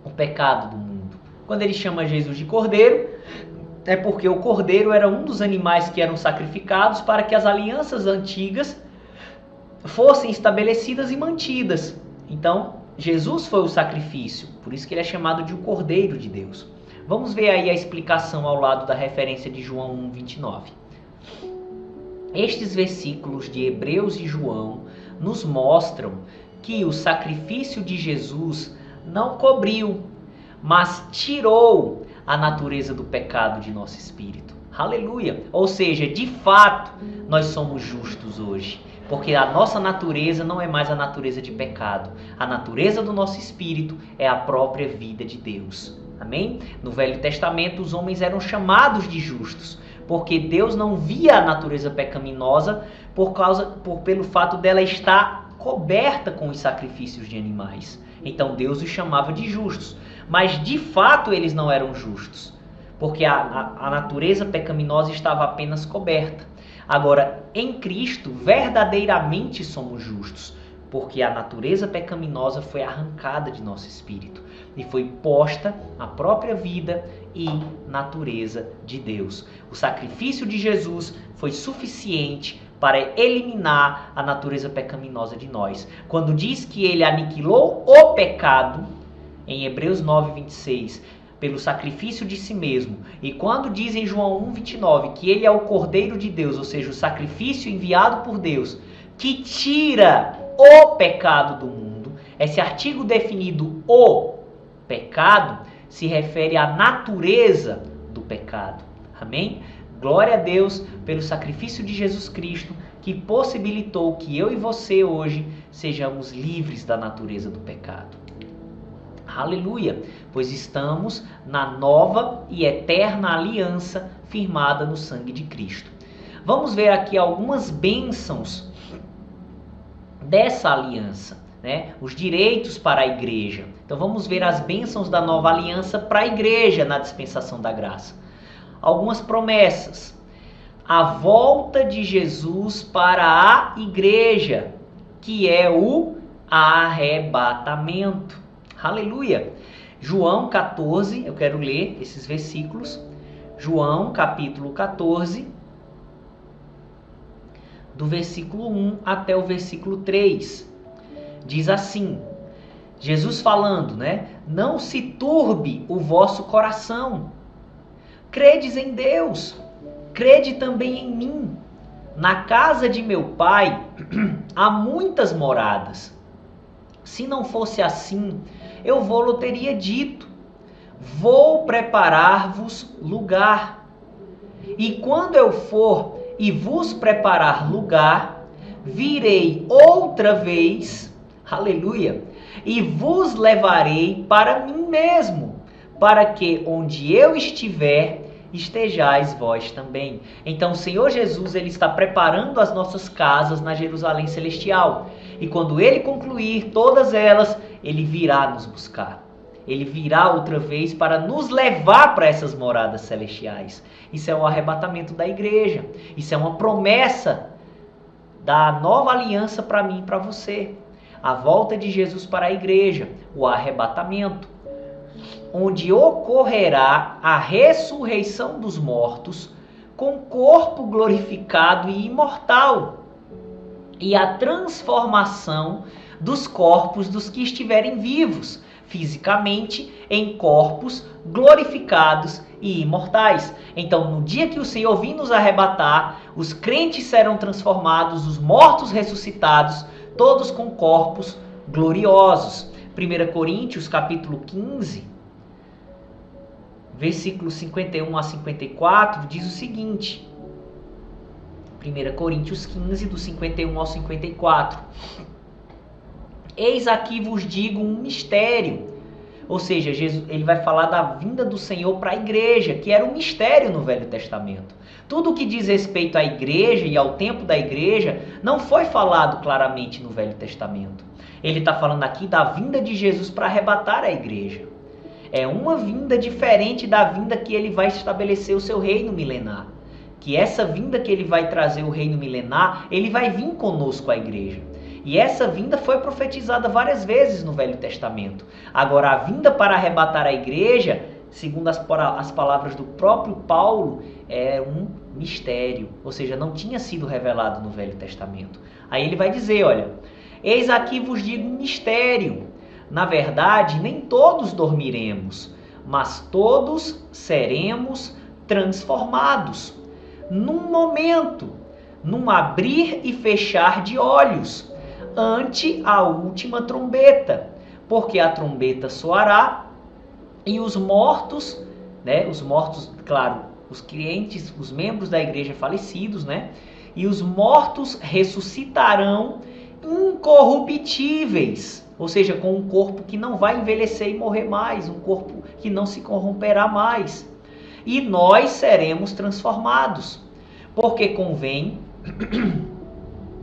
o pecado do mundo. Quando ele chama Jesus de Cordeiro, é porque o Cordeiro era um dos animais que eram sacrificados para que as alianças antigas fossem estabelecidas e mantidas. Então, Jesus foi o sacrifício, por isso que ele é chamado de o Cordeiro de Deus. Vamos ver aí a explicação ao lado da referência de João 1, 29. Estes versículos de Hebreus e João nos mostram que o sacrifício de Jesus não cobriu, mas tirou a natureza do pecado de nosso espírito. Aleluia! Ou seja, de fato, nós somos justos hoje, porque a nossa natureza não é mais a natureza de pecado. A natureza do nosso espírito é a própria vida de Deus. Amém? No Velho Testamento, os homens eram chamados de justos, porque Deus não via a natureza pecaminosa pelo fato dela estar coberta com os sacrifícios de animais. Então Deus os chamava de justos. Mas de fato eles não eram justos, porque a natureza pecaminosa estava apenas coberta. Agora, em Cristo, verdadeiramente somos justos, porque a natureza pecaminosa foi arrancada de nosso espírito e foi posta a própria vida e natureza de Deus. O sacrifício de Jesus foi suficiente para eliminar a natureza pecaminosa de nós. Quando diz que ele aniquilou o pecado, em Hebreus 9, 26, pelo sacrifício de si mesmo, e quando diz em João 1, 29, que ele é o Cordeiro de Deus, ou seja, o sacrifício enviado por Deus, que tira o pecado do mundo, esse artigo definido o pecado se refere à natureza do pecado. Amém? Glória a Deus pelo sacrifício de Jesus Cristo, que possibilitou que eu e você hoje sejamos livres da natureza do pecado. Aleluia! Pois estamos na nova e eterna aliança firmada no sangue de Cristo. Vamos ver aqui algumas bênçãos dessa aliança, né? Os direitos para a igreja. Então vamos ver as bênçãos da nova aliança para a igreja na dispensação da graça. Algumas promessas. A volta de Jesus para a igreja, que é o arrebatamento. Aleluia! João 14, eu quero ler esses versículos. João capítulo 14, do versículo 1 até o versículo 3. Diz assim, Jesus falando, né? Não se turbe o vosso coração. Credes em Deus, crede também em mim. Na casa de meu Pai há muitas moradas. Se não fosse assim, eu vou-lhe teria dito, vou preparar-vos lugar. E quando eu for e vos preparar lugar, virei outra vez, aleluia, e vos levarei para mim mesmo, para que onde eu estiver, estejais vós também. Então o Senhor Jesus, ele está preparando as nossas casas na Jerusalém Celestial. E quando ele concluir todas elas, ele virá nos buscar. Ele virá outra vez para nos levar para essas moradas celestiais. Isso é o arrebatamento da igreja. Isso é uma promessa da nova aliança para mim e para você. A volta de Jesus para a igreja, o arrebatamento, onde ocorrerá a ressurreição dos mortos com corpo glorificado e imortal, e a transformação dos corpos dos que estiverem vivos, fisicamente, em corpos glorificados e imortais. Então, no dia que o Senhor vir nos arrebatar, os crentes serão transformados, os mortos ressuscitados, todos com corpos gloriosos. 1 Coríntios, capítulo 15, versículos 51 a 54, diz o seguinte. 1 Coríntios 15, do 51 ao 54. Eis aqui vos digo um mistério. Ou seja, Jesus, ele vai falar da vinda do Senhor para a igreja, que era um mistério no Velho Testamento. Tudo o que diz respeito à igreja e ao tempo da igreja não foi falado claramente no Velho Testamento. Ele está falando aqui da vinda de Jesus para arrebatar a igreja. É uma vinda diferente da vinda que ele vai estabelecer o seu reino milenar. Que essa vinda que ele vai trazer o reino milenar, ele vai vir conosco à igreja. E essa vinda foi profetizada várias vezes no Velho Testamento. Agora, a vinda para arrebatar a igreja, segundo as palavras do próprio Paulo, é um mistério. Ou seja, não tinha sido revelado no Velho Testamento. Aí ele vai dizer, olha, eis aqui vos digo um mistério. Na verdade, nem todos dormiremos, mas todos seremos transformados. Num momento, num abrir e fechar de olhos, ante a última trombeta, porque a trombeta soará e os mortos, claro, os crentes, os membros da igreja falecidos, e os mortos ressuscitarão incorruptíveis, ou seja, com um corpo que não vai envelhecer e morrer mais, um corpo que não se corromperá mais. E nós seremos transformados, porque convém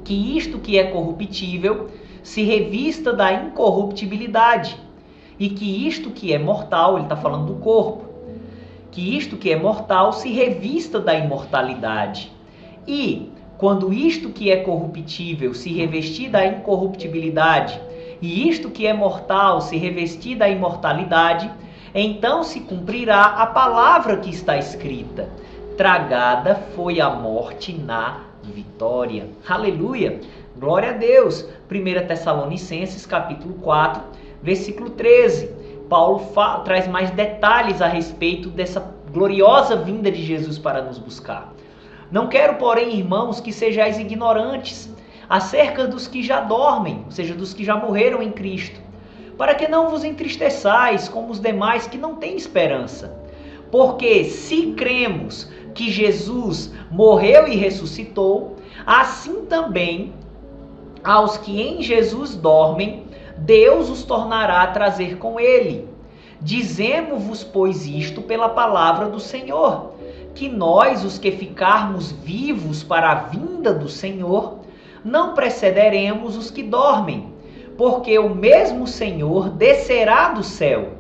que isto que é corruptível se revista da incorruptibilidade, e que isto que é mortal, ele está falando do corpo, que isto que é mortal se revista da imortalidade. E quando isto que é corruptível se revestir da incorruptibilidade, e isto que é mortal se revestir da imortalidade, então se cumprirá a palavra que está escrita: tragada foi a morte na vitória. Aleluia! Glória a Deus! 1 Tessalonicenses, capítulo 4, versículo 13. Paulo traz mais detalhes a respeito dessa gloriosa vinda de Jesus para nos buscar. Não quero, porém, irmãos, que sejais ignorantes acerca dos que já dormem, ou seja, dos que já morreram em Cristo, para que não vos entristeçais como os demais que não têm esperança. Porque se cremos que Jesus morreu e ressuscitou, assim também aos que em Jesus dormem, Deus os tornará a trazer com ele. Dizemo-vos, pois, isto pela palavra do Senhor, que nós, os que ficarmos vivos para a vinda do Senhor, não precederemos os que dormem, porque o mesmo Senhor descerá do céu,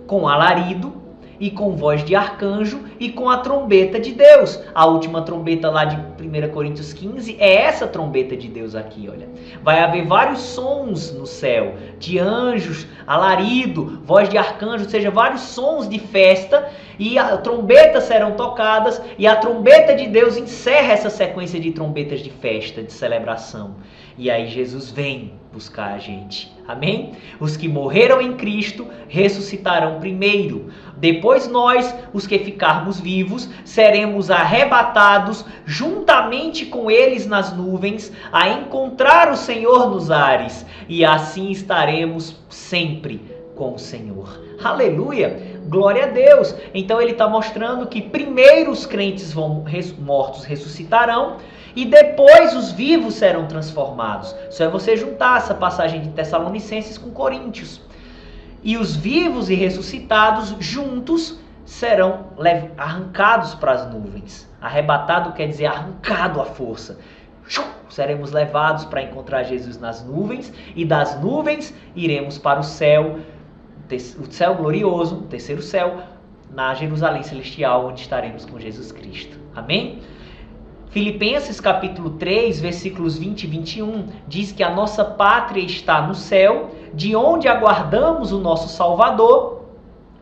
com alarido, e com voz de arcanjo, e com a trombeta de Deus. A última trombeta lá de 1 Coríntios 15 é essa trombeta de Deus aqui, olha. Vai haver vários sons no céu, de anjos, alarido, voz de arcanjo, ou seja, vários sons de festa, e as trombetas serão tocadas, e a trombeta de Deus encerra essa sequência de trombetas de festa, de celebração. E aí Jesus vem buscar a gente. Amém? Os que morreram em Cristo ressuscitarão primeiro. Depois nós, os que ficarmos vivos, seremos arrebatados juntamente com eles nas nuvens, a encontrar o Senhor nos ares. E assim estaremos sempre com o Senhor. Aleluia! Glória a Deus! Então ele está mostrando que primeiro os crentes mortos ressuscitarão e depois os vivos serão transformados. Só é você juntar essa passagem de Tessalonicenses com Coríntios. E os vivos e ressuscitados juntos serão arrancados para as nuvens. Arrebatado quer dizer arrancado à força. Seremos levados para encontrar Jesus nas nuvens e das nuvens iremos para o céu glorioso, o terceiro céu, na Jerusalém celestial, onde estaremos com Jesus Cristo. Amém? Filipenses capítulo 3, versículos 20 e 21, diz que a nossa pátria está no céu, de onde aguardamos o nosso Salvador,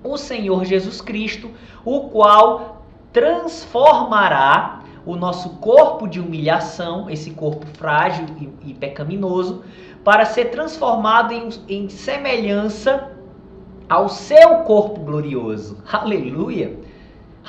o Senhor Jesus Cristo, o qual transformará o nosso corpo de humilhação, esse corpo frágil e pecaminoso, para ser transformado em semelhança ao seu corpo glorioso. Aleluia!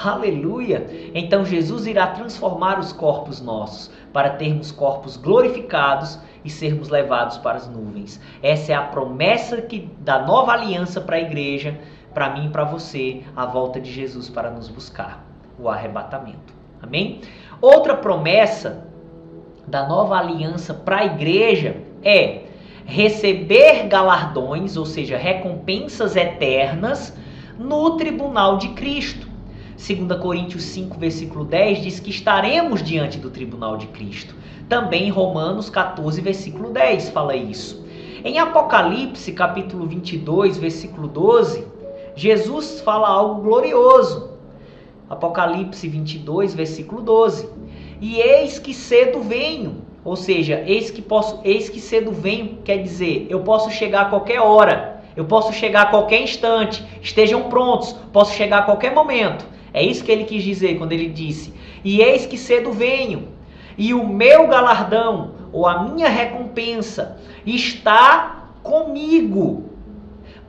Aleluia! Então Jesus irá transformar os corpos nossos para termos corpos glorificados e sermos levados para as nuvens. Essa é a promessa da nova aliança para a igreja, para mim e para você, a volta de Jesus para nos buscar, o arrebatamento. Amém? Outra promessa da nova aliança para a igreja é receber galardões, ou seja, recompensas eternas no tribunal de Cristo. 2 Coríntios 5, versículo 10 diz que estaremos diante do tribunal de Cristo. Também Romanos 14, versículo 10 fala isso. Em Apocalipse, capítulo 22, versículo 12, Jesus fala algo glorioso. Apocalipse 22, versículo 12. E eis que cedo venho. Ou seja, eis que cedo venho, quer dizer, eu posso chegar a qualquer hora, eu posso chegar a qualquer instante, estejam prontos, posso chegar a qualquer momento. É isso que ele quis dizer quando ele disse, e eis que cedo venho, e o meu galardão, ou a minha recompensa, está comigo,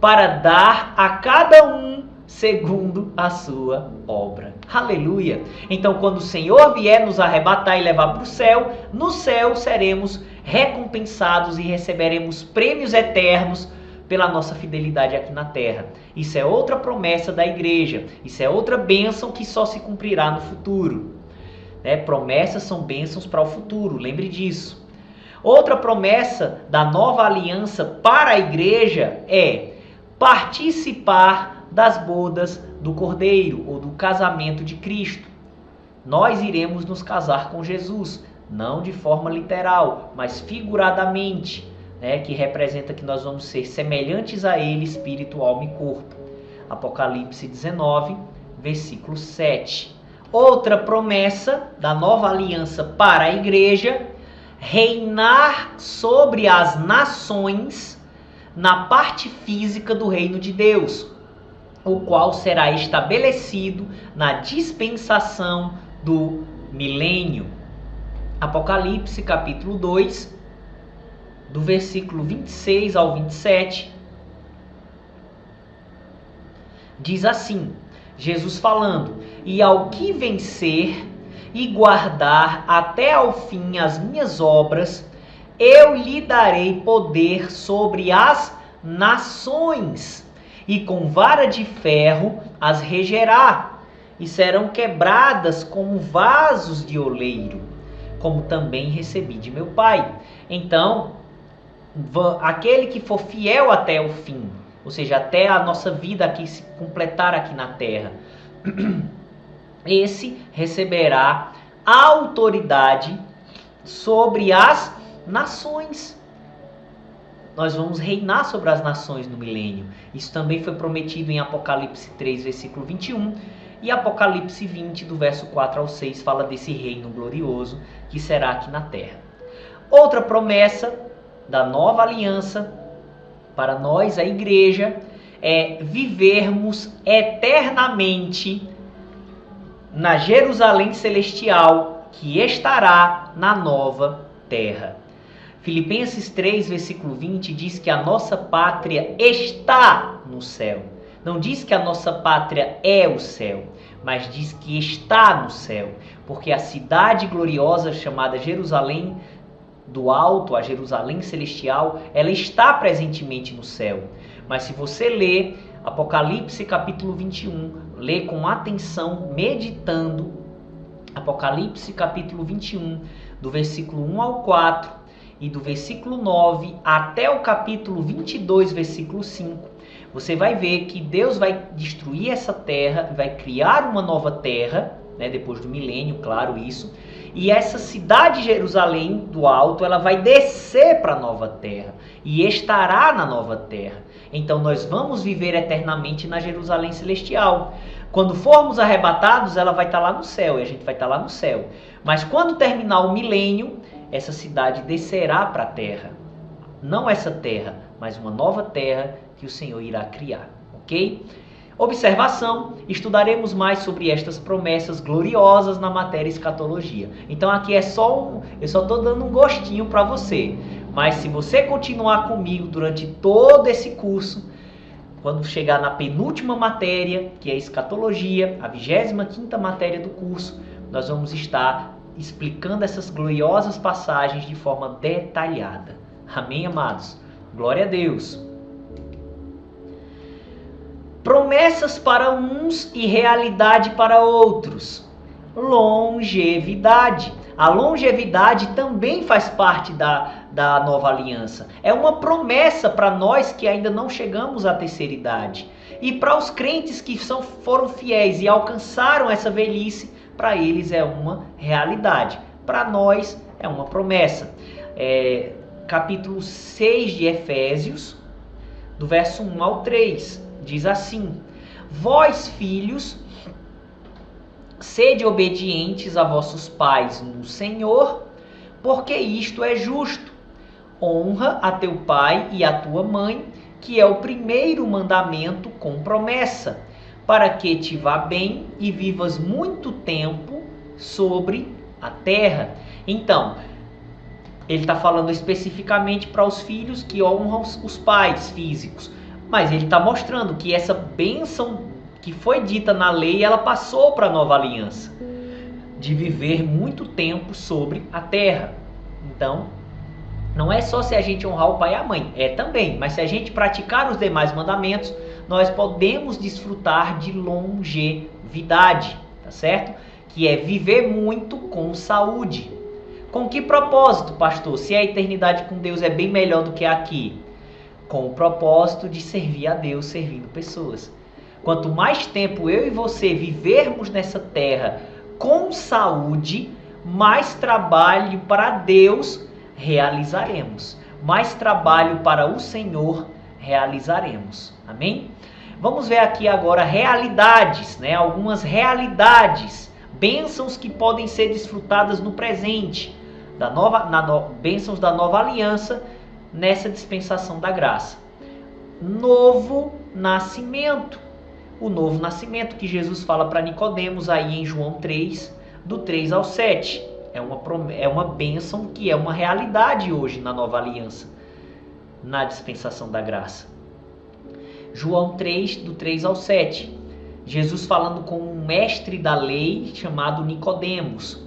para dar a cada um segundo a sua obra. Aleluia! Então, quando o Senhor vier nos arrebatar e levar para o céu, no céu seremos recompensados e receberemos prêmios eternos pela nossa fidelidade aqui na terra. Isso é outra promessa da igreja. Isso é outra bênção que só se cumprirá no futuro. Promessas são bênçãos para o futuro, lembre disso. Outra promessa da nova aliança para a igreja é participar das bodas do Cordeiro, ou do casamento de Cristo. Nós iremos nos casar com Jesus, não de forma literal, mas figuradamente, que representa que nós vamos ser semelhantes a Ele, espírito, alma e corpo. Apocalipse 19, versículo 7. Outra promessa da nova aliança para a igreja, reinar sobre as nações na parte física do reino de Deus, o qual será estabelecido na dispensação do milênio. Apocalipse capítulo 2, do versículo 26 ao 27, diz assim, Jesus falando, e ao que vencer e guardar até ao fim as minhas obras, eu lhe darei poder sobre as nações, e com vara de ferro as regerá, e serão quebradas como vasos de oleiro, como também recebi de meu Pai. Então, aquele que for fiel até o fim, ou seja, até a nossa vida aqui se completar aqui na terra, esse receberá autoridade sobre as nações. Nós vamos reinar sobre as nações no milênio. Isso também foi prometido em Apocalipse 3, versículo 21. E Apocalipse 20, do verso 4 ao 6, fala desse reino glorioso que será aqui na terra. Outra promessa da nova aliança para nós, a igreja, é vivermos eternamente na Jerusalém celestial que estará na nova terra. Filipenses 3, versículo 20 diz que a nossa pátria está no céu. Não diz que a nossa pátria é o céu, mas diz que está no céu. Porque a cidade gloriosa chamada Jerusalém do alto, a Jerusalém celestial, ela está presentemente no céu. Mas se você ler Apocalipse capítulo 21, lê com atenção, meditando. Apocalipse capítulo 21, do versículo 1 ao 4 e do versículo 9 até o capítulo 22, versículo 5. Você vai ver que Deus vai destruir essa terra, vai criar uma nova terra, né, depois do milênio, claro isso. E essa cidade de Jerusalém do alto, ela vai descer para a nova terra e estará na nova terra. Então nós vamos viver eternamente na Jerusalém celestial. Quando formos arrebatados, ela vai estar lá no céu e a gente vai estar lá no céu. Mas quando terminar o milênio, essa cidade descerá para a terra. Não essa terra, mas uma nova terra que o Senhor irá criar, ok? Observação, estudaremos mais sobre estas promessas gloriosas na matéria escatologia. Então aqui eu só estou dando um gostinho para você. Mas se você continuar comigo durante todo esse curso, quando chegar na penúltima matéria, que é escatologia, a 25ª matéria do curso, nós vamos estar explicando essas gloriosas passagens de forma detalhada. Amém, amados? Glória a Deus. Promessas para uns e realidade para outros. Longevidade. A longevidade também faz parte da nova aliança. É uma promessa para nós que ainda não chegamos à terceira idade. E para os crentes que foram fiéis e alcançaram essa velhice, para eles é uma realidade. Para nós é uma promessa. Capítulo 6 de Efésios, do verso 1 ao 3, diz assim: Vós, filhos, sede obedientes a vossos pais no Senhor, porque isto é justo. Honra a teu pai e a tua mãe, que é o primeiro mandamento com promessa, para que te vá bem e vivas muito tempo sobre a terra. Então, ele está falando especificamente para os filhos que honram os pais físicos. Mas ele está mostrando que essa bênção que foi dita na lei, ela passou para a nova aliança, de viver muito tempo sobre a terra. Então, não é só se a gente honrar o pai e a mãe, é também. Mas se a gente praticar os demais mandamentos, nós podemos desfrutar de longevidade, tá certo? Que é viver muito com saúde. Com que propósito, pastor? Se a eternidade com Deus é bem melhor do que aqui? Com o propósito de servir a Deus, servindo pessoas. Quanto mais tempo eu e você vivermos nessa terra com saúde, mais trabalho para Deus realizaremos. Mais trabalho para o Senhor realizaremos. Amém? Vamos ver aqui agora realidades, né? Algumas realidades, bênçãos que podem ser desfrutadas no presente, bênçãos da nova aliança, nessa dispensação da graça. Novo nascimento. O novo nascimento que Jesus fala para Nicodemos aí em João 3, do 3 ao 7. É uma bênção que é uma realidade hoje na nova aliança, na dispensação da graça. João 3, do 3 ao 7. Jesus falando com um mestre da lei chamado Nicodemos.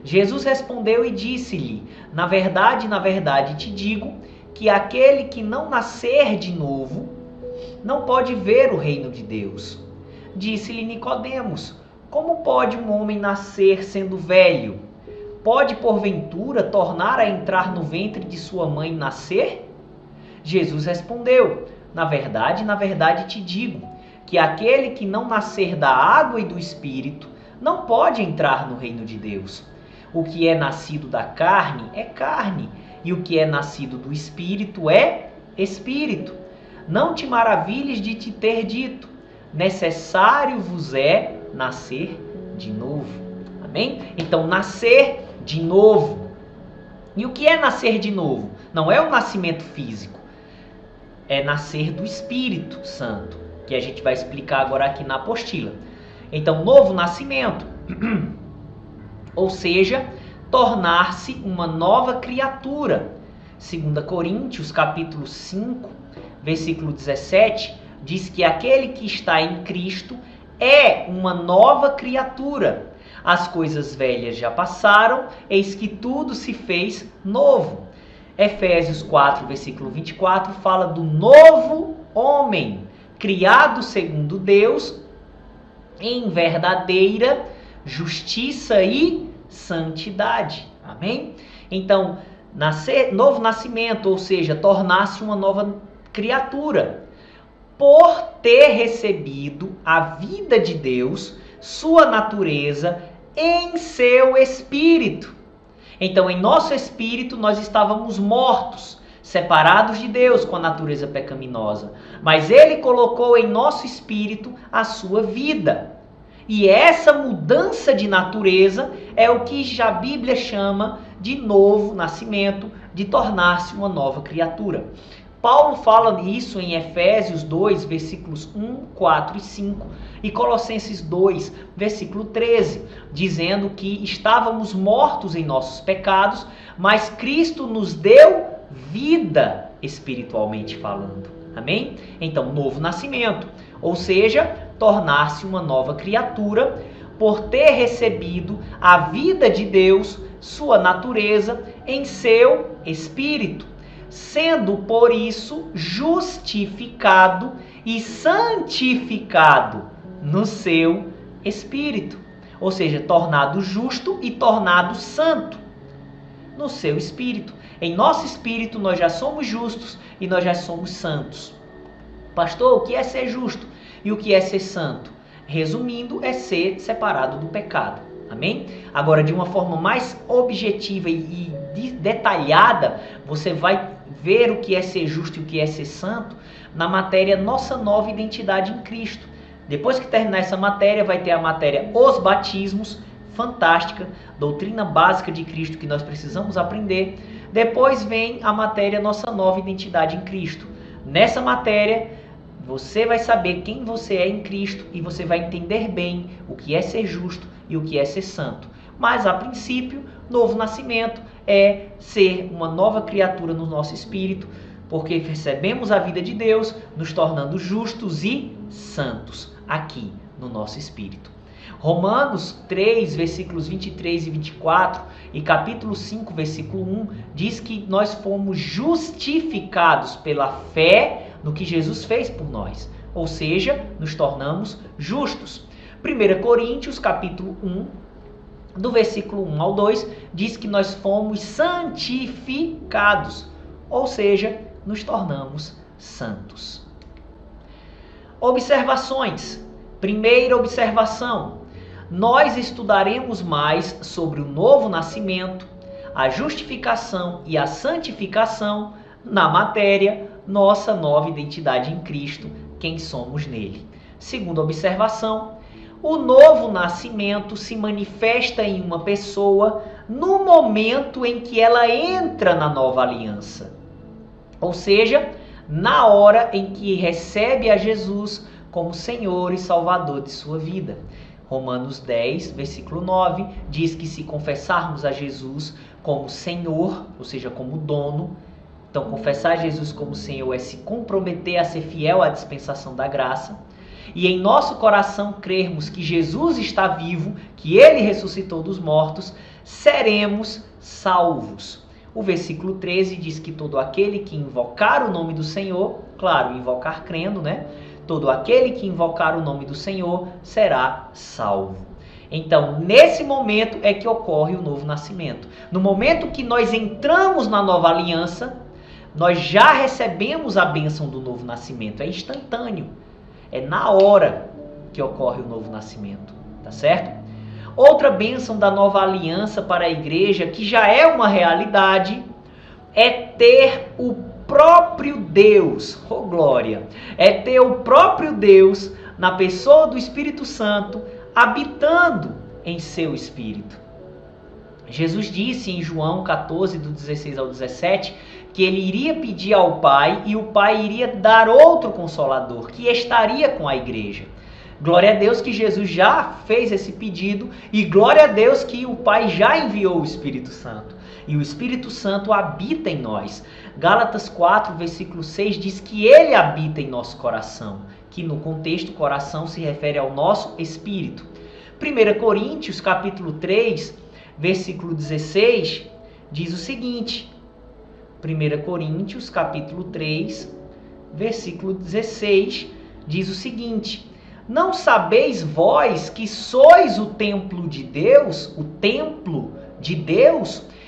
Jesus respondeu e disse-lhe: na verdade, te digo que aquele que não nascer de novo não pode ver o reino de Deus. Disse-lhe Nicodemos: como pode um homem nascer sendo velho? Pode porventura tornar a entrar no ventre de sua mãe e nascer? Jesus respondeu: na verdade, te digo que aquele que não nascer da água e do Espírito não pode entrar no reino de Deus. O que é nascido da carne é carne, e o que é nascido do Espírito é Espírito. Não te maravilhes de te ter dito: necessário vos é nascer de novo. Amém? Então, nascer de novo. E o que é nascer de novo? Não é o nascimento físico. É nascer do Espírito Santo, que a gente vai explicar agora aqui na apostila. Então, novo nascimento. Ou seja, tornar-se uma nova criatura. 2 Coríntios, capítulo 5, versículo 17, diz que aquele que está em Cristo é uma nova criatura. As coisas velhas já passaram, eis que tudo se fez novo. Efésios 4, versículo 24, fala do novo homem, criado segundo Deus, em verdadeira justiça e santidade. Amém? Então, novo nascimento, ou seja, tornar-se uma nova criatura, por ter recebido a vida de Deus, sua natureza, em seu espírito. Então, em nosso espírito, nós estávamos mortos, separados de Deus com a natureza pecaminosa. Mas Ele colocou em nosso espírito a sua vida. E essa mudança de natureza é o que a Bíblia chama de novo nascimento, de tornar-se uma nova criatura. Paulo fala isso em Efésios 2, versículos 1, 4 e 5, e Colossenses 2, versículo 13, dizendo que estávamos mortos em nossos pecados, mas Cristo nos deu vida espiritualmente falando. Amém? Então, novo nascimento, ou seja, tornar-se uma nova criatura por ter recebido a vida de Deus, sua natureza, em seu espírito, sendo por isso justificado e santificado no seu espírito, ou seja, tornado justo e tornado santo no seu espírito. Em nosso espírito nós já somos justos e nós já somos santos. Pastor, o que é ser justo e o que é ser santo? Resumindo, é ser separado do pecado. Amém? Agora, de uma forma mais objetiva e detalhada, você vai ver o que é ser justo e o que é ser santo na matéria Nossa Nova Identidade em Cristo. Depois que terminar essa matéria, vai ter a matéria Os Batismos, fantástica, doutrina básica de Cristo que nós precisamos aprender. Depois vem a matéria Nossa Nova Identidade em Cristo. Nessa matéria, você vai saber quem você é em Cristo e você vai entender bem o que é ser justo e o que é ser santo. Mas, a princípio, novo nascimento é ser uma nova criatura no nosso espírito, porque recebemos a vida de Deus, nos tornando justos e santos aqui no nosso espírito. Romanos 3, versículos 23 e 24 e capítulo 5, versículo 1 diz que nós fomos justificados pela fé no que Jesus fez por nós, ou seja, nos tornamos justos. 1 Coríntios, capítulo 1, do versículo 1 ao 2, diz que nós fomos santificados, ou seja, nos tornamos santos. Observações. Primeira observação: nós estudaremos mais sobre o novo nascimento, a justificação e a santificação na matéria Nossa Nova Identidade em Cristo, quem somos nele. Segunda observação: o novo nascimento se manifesta em uma pessoa no momento em que ela entra na nova aliança. Ou seja, na hora em que recebe a Jesus como Senhor e Salvador de sua vida. Romanos 10, versículo 9, diz que se confessarmos a Jesus como Senhor, ou seja, como dono, então confessar Jesus como Senhor é se comprometer a ser fiel à dispensação da graça, e em nosso coração crermos que Jesus está vivo, que Ele ressuscitou dos mortos, seremos salvos. O versículo 13 diz que todo aquele que invocar o nome do Senhor, claro, invocar crendo, né? Todo aquele que invocar o nome do Senhor será salvo. Então, nesse momento é que ocorre o novo nascimento. No momento que nós entramos na nova aliança, nós já recebemos a bênção do novo nascimento. É instantâneo. É na hora que ocorre o novo nascimento, tá certo? Outra bênção da nova aliança para a igreja, que já é uma realidade, é ter o próprio Deus, oh glória, é ter o próprio Deus na pessoa do Espírito Santo, habitando em seu espírito. Jesus disse em João 14, do 16 ao 17, que ele iria pedir ao Pai e o Pai iria dar outro Consolador, que estaria com a igreja. Glória a Deus que Jesus já fez esse pedido e glória a Deus que o Pai já enviou o Espírito Santo. E o Espírito Santo habita em nós. Gálatas 4, versículo 6 diz que ele habita em nosso coração, que no contexto coração se refere ao nosso espírito. 1 Coríntios capítulo 3, versículo 16 diz o seguinte: 1 Coríntios capítulo 3, versículo 16 diz o seguinte: não sabeis vós que sois o templo de Deus,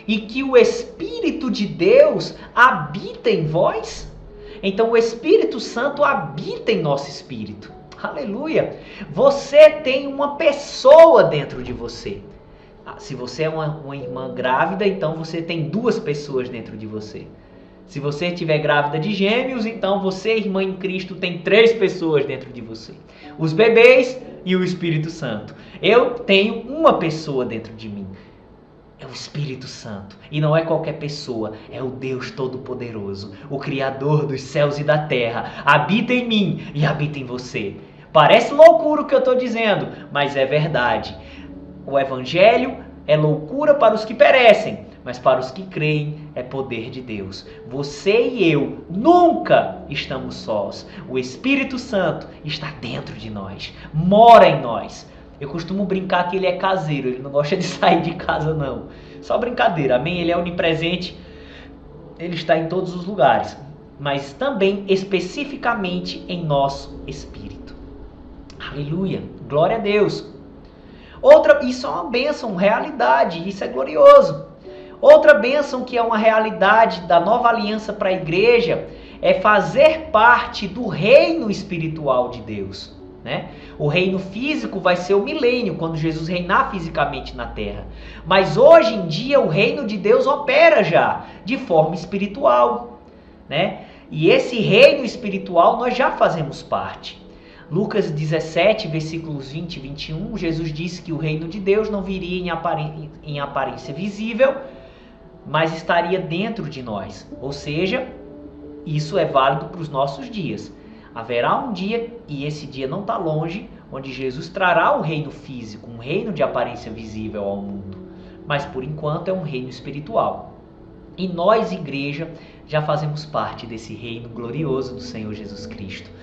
e que o Espírito de Deus habita em vós? Então o Espírito Santo habita em nosso espírito. Aleluia! Você tem uma pessoa dentro de você. Se você é uma irmã grávida, então você tem 2 pessoas dentro de você. Se você estiver grávida de gêmeos, então você, irmã em Cristo, tem 3 pessoas dentro de você. Os bebês e o Espírito Santo. Eu tenho uma pessoa dentro de mim. É o Espírito Santo. E não é qualquer pessoa, é o Deus Todo-Poderoso, o Criador dos céus e da terra. Habita em mim e habita em você. Parece loucura o que eu estou dizendo, mas é verdade. O Evangelho é loucura para os que perecem, mas para os que creem é poder de Deus. Você e eu nunca estamos sós. O Espírito Santo está dentro de nós, mora em nós. Eu costumo brincar que ele é caseiro, ele não gosta de sair de casa não. Só brincadeira, amém? Ele é onipresente, ele está em todos os lugares, mas também especificamente em nosso espírito. Aleluia, glória a Deus. Isso é uma bênção, realidade, isso é glorioso. Outra bênção que é uma realidade da nova aliança para a igreja é fazer parte do reino espiritual de Deus. Né? O reino físico vai ser o milênio, quando Jesus reinar fisicamente na terra. Mas hoje em dia o reino de Deus opera já de forma espiritual. Né? E esse reino espiritual nós já fazemos parte. Lucas 17, versículos 20 e 21, Jesus disse que o reino de Deus não viria em aparência visível, mas estaria dentro de nós. Ou seja, isso é válido para os nossos dias. Haverá um dia, e esse dia não está longe, onde Jesus trará o reino físico, um reino de aparência visível ao mundo. Mas por enquanto é um reino espiritual. E nós, igreja, já fazemos parte desse reino glorioso do Senhor Jesus Cristo.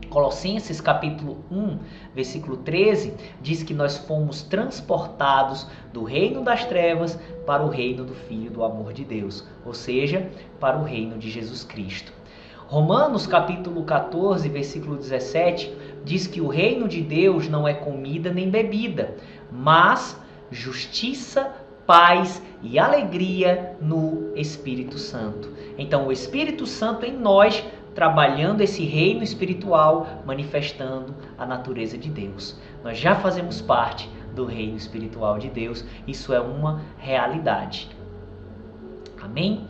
Colossenses capítulo 1, versículo 13, diz que nós fomos transportados do reino das trevas para o reino do Filho do amor de Deus, ou seja, para o reino de Jesus Cristo. Romanos capítulo 14, versículo 17, diz que o reino de Deus não é comida nem bebida, mas justiça, paz e alegria no Espírito Santo. Então o Espírito Santo em nós, trabalhando esse reino espiritual, manifestando a natureza de Deus. Nós já fazemos parte do reino espiritual de Deus, isso é uma realidade. Amém?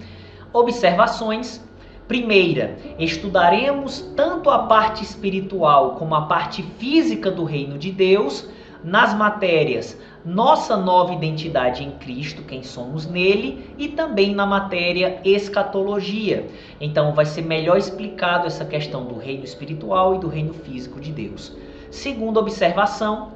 Observações. Primeira, estudaremos tanto a parte espiritual como a parte física do reino de Deus nas matérias nossa nova identidade em Cristo, quem somos nele, e também na matéria escatologia. Então vai ser melhor explicado essa questão do reino espiritual e do reino físico de Deus. Segunda observação,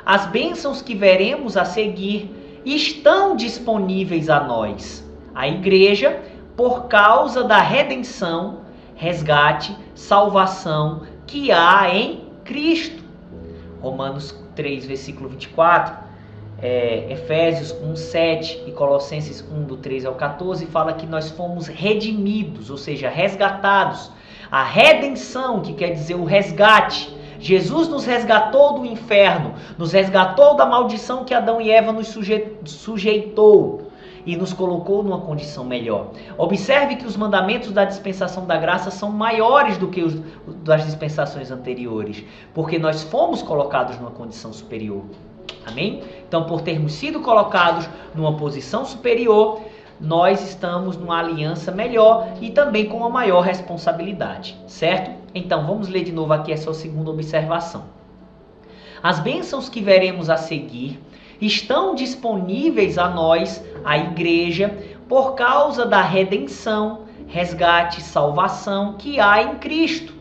as bênçãos que veremos a seguir estão disponíveis a nós, a igreja, por causa da redenção, resgate, salvação que há em Cristo. Romanos 3, versículo 24, Efésios 1, 7 e Colossenses 1, do 13 ao 14, fala que nós fomos redimidos, ou seja, resgatados. A redenção, que quer dizer o resgate. Jesus nos resgatou do inferno, nos resgatou da maldição que Adão e Eva nos sujeitou e nos colocou numa condição melhor. Observe que os mandamentos da dispensação da graça são maiores do que os das dispensações anteriores, porque nós fomos colocados numa condição superior. Amém? Então, por termos sido colocados numa posição superior, nós estamos numa aliança melhor e também com uma maior responsabilidade, certo? Então, vamos ler de novo aqui essa segunda observação. As bênçãos que veremos a seguir estão disponíveis a nós, a igreja, por causa da redenção, resgate, salvação que há em Cristo.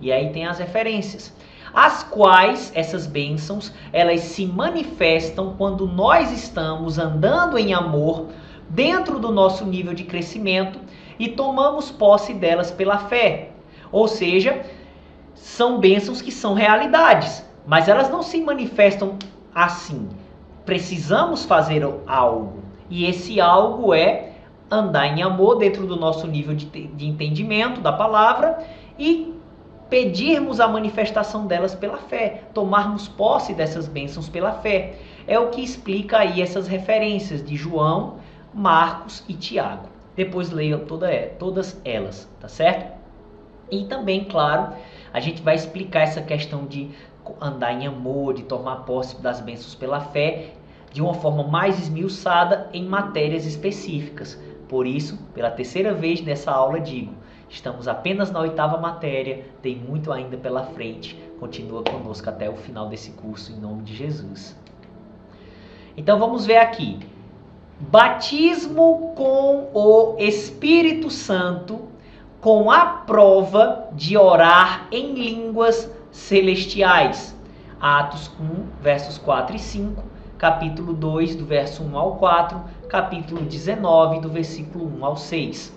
E aí tem as referências, as quais, essas bênçãos, elas se manifestam quando nós estamos andando em amor dentro do nosso nível de crescimento e tomamos posse delas pela fé. Ou seja, são bênçãos que são realidades, mas elas não se manifestam assim. Precisamos fazer algo, e esse algo é andar em amor dentro do nosso nível de entendimento da palavra e pedirmos a manifestação delas pela fé, tomarmos posse dessas bênçãos pela fé. É o que explica aí essas referências de João, Marcos e Tiago. Depois leiam todas elas, tá certo? E também, claro, a gente vai explicar essa questão de andar em amor, de tomar posse das bênçãos pela fé, de uma forma mais esmiuçada em matérias específicas. Por isso, pela terceira vez nessa aula digo, estamos apenas na 8ª matéria, tem muito ainda pela frente. Continua conosco até o final desse curso, em nome de Jesus. Então vamos ver aqui. Batismo com o Espírito Santo, com a prova de orar em línguas celestiais. Atos 1, versos 4 e 5, capítulo 2, do verso 1 ao 4, capítulo 19, do versículo 1 ao 6.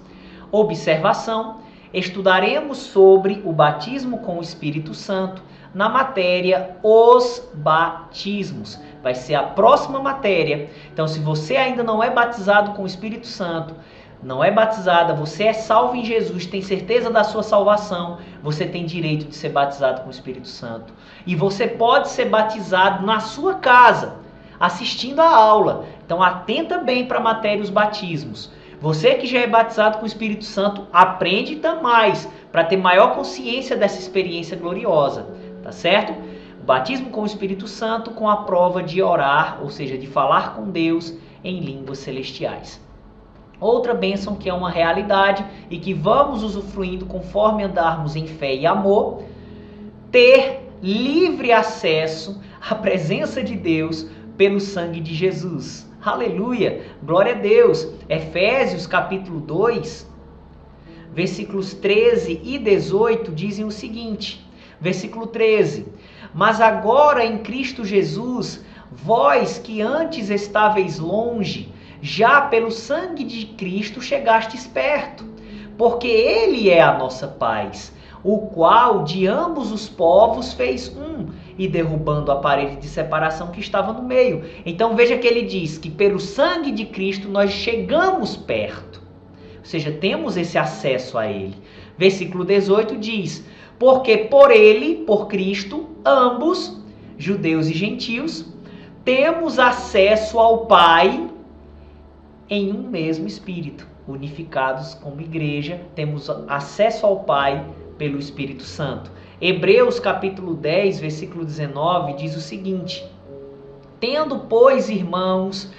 Observação: estudaremos sobre o batismo com o Espírito Santo na matéria Os Batismos. Vai ser a próxima matéria. Então, se você ainda não é batizado com o Espírito Santo, não é batizada, você é salvo em Jesus, tem certeza da sua salvação, você tem direito de ser batizado com o Espírito Santo. E você pode ser batizado na sua casa, assistindo a aula. Então, atenta bem para a matéria Os Batismos. Você que já é batizado com o Espírito Santo, aprende mais, para ter maior consciência dessa experiência gloriosa, tá certo? O batismo com o Espírito Santo com a prova de orar, ou seja, de falar com Deus em línguas celestiais. Outra bênção que é uma realidade e que vamos usufruindo conforme andarmos em fé e amor, ter livre acesso à presença de Deus pelo sangue de Jesus. Aleluia! Glória a Deus! Efésios capítulo 2, versículos 13 e 18 dizem o seguinte, versículo 13: Mas agora em Cristo Jesus, vós que antes estáveis longe, já pelo sangue de Cristo chegastes perto, porque Ele é a nossa paz, o qual de ambos os povos fez um, e derrubando a parede de separação que estava no meio. Então veja que ele diz que pelo sangue de Cristo nós chegamos perto, ou seja, temos esse acesso a Ele. Versículo 18 diz: Porque por Ele, por Cristo, ambos, judeus e gentios, temos acesso ao Pai em um mesmo Espírito, unificados como igreja, temos acesso ao Pai pelo Espírito Santo. Hebreus capítulo 10, versículo 19 diz o seguinte: Tendo, pois, irmãos,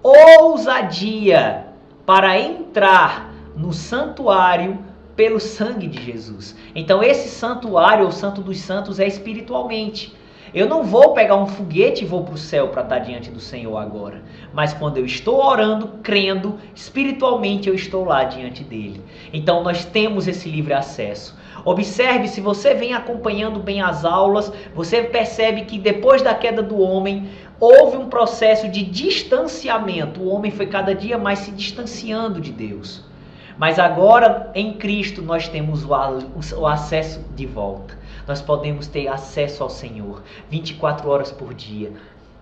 ousadia para entrar no santuário pelo sangue de Jesus. Então esse santuário, ou santo dos santos, é espiritualmente. Eu não vou pegar um foguete e vou para o céu para estar diante do Senhor agora. Mas quando eu estou orando, crendo, espiritualmente eu estou lá diante dele. Então nós temos esse livre acesso. Observe, se você vem acompanhando bem as aulas, você percebe que depois da queda do homem, houve um processo de distanciamento. O homem foi cada dia mais se distanciando de Deus. Mas agora, em Cristo, nós temos o acesso de volta. Nós podemos ter acesso ao Senhor 24 horas por dia,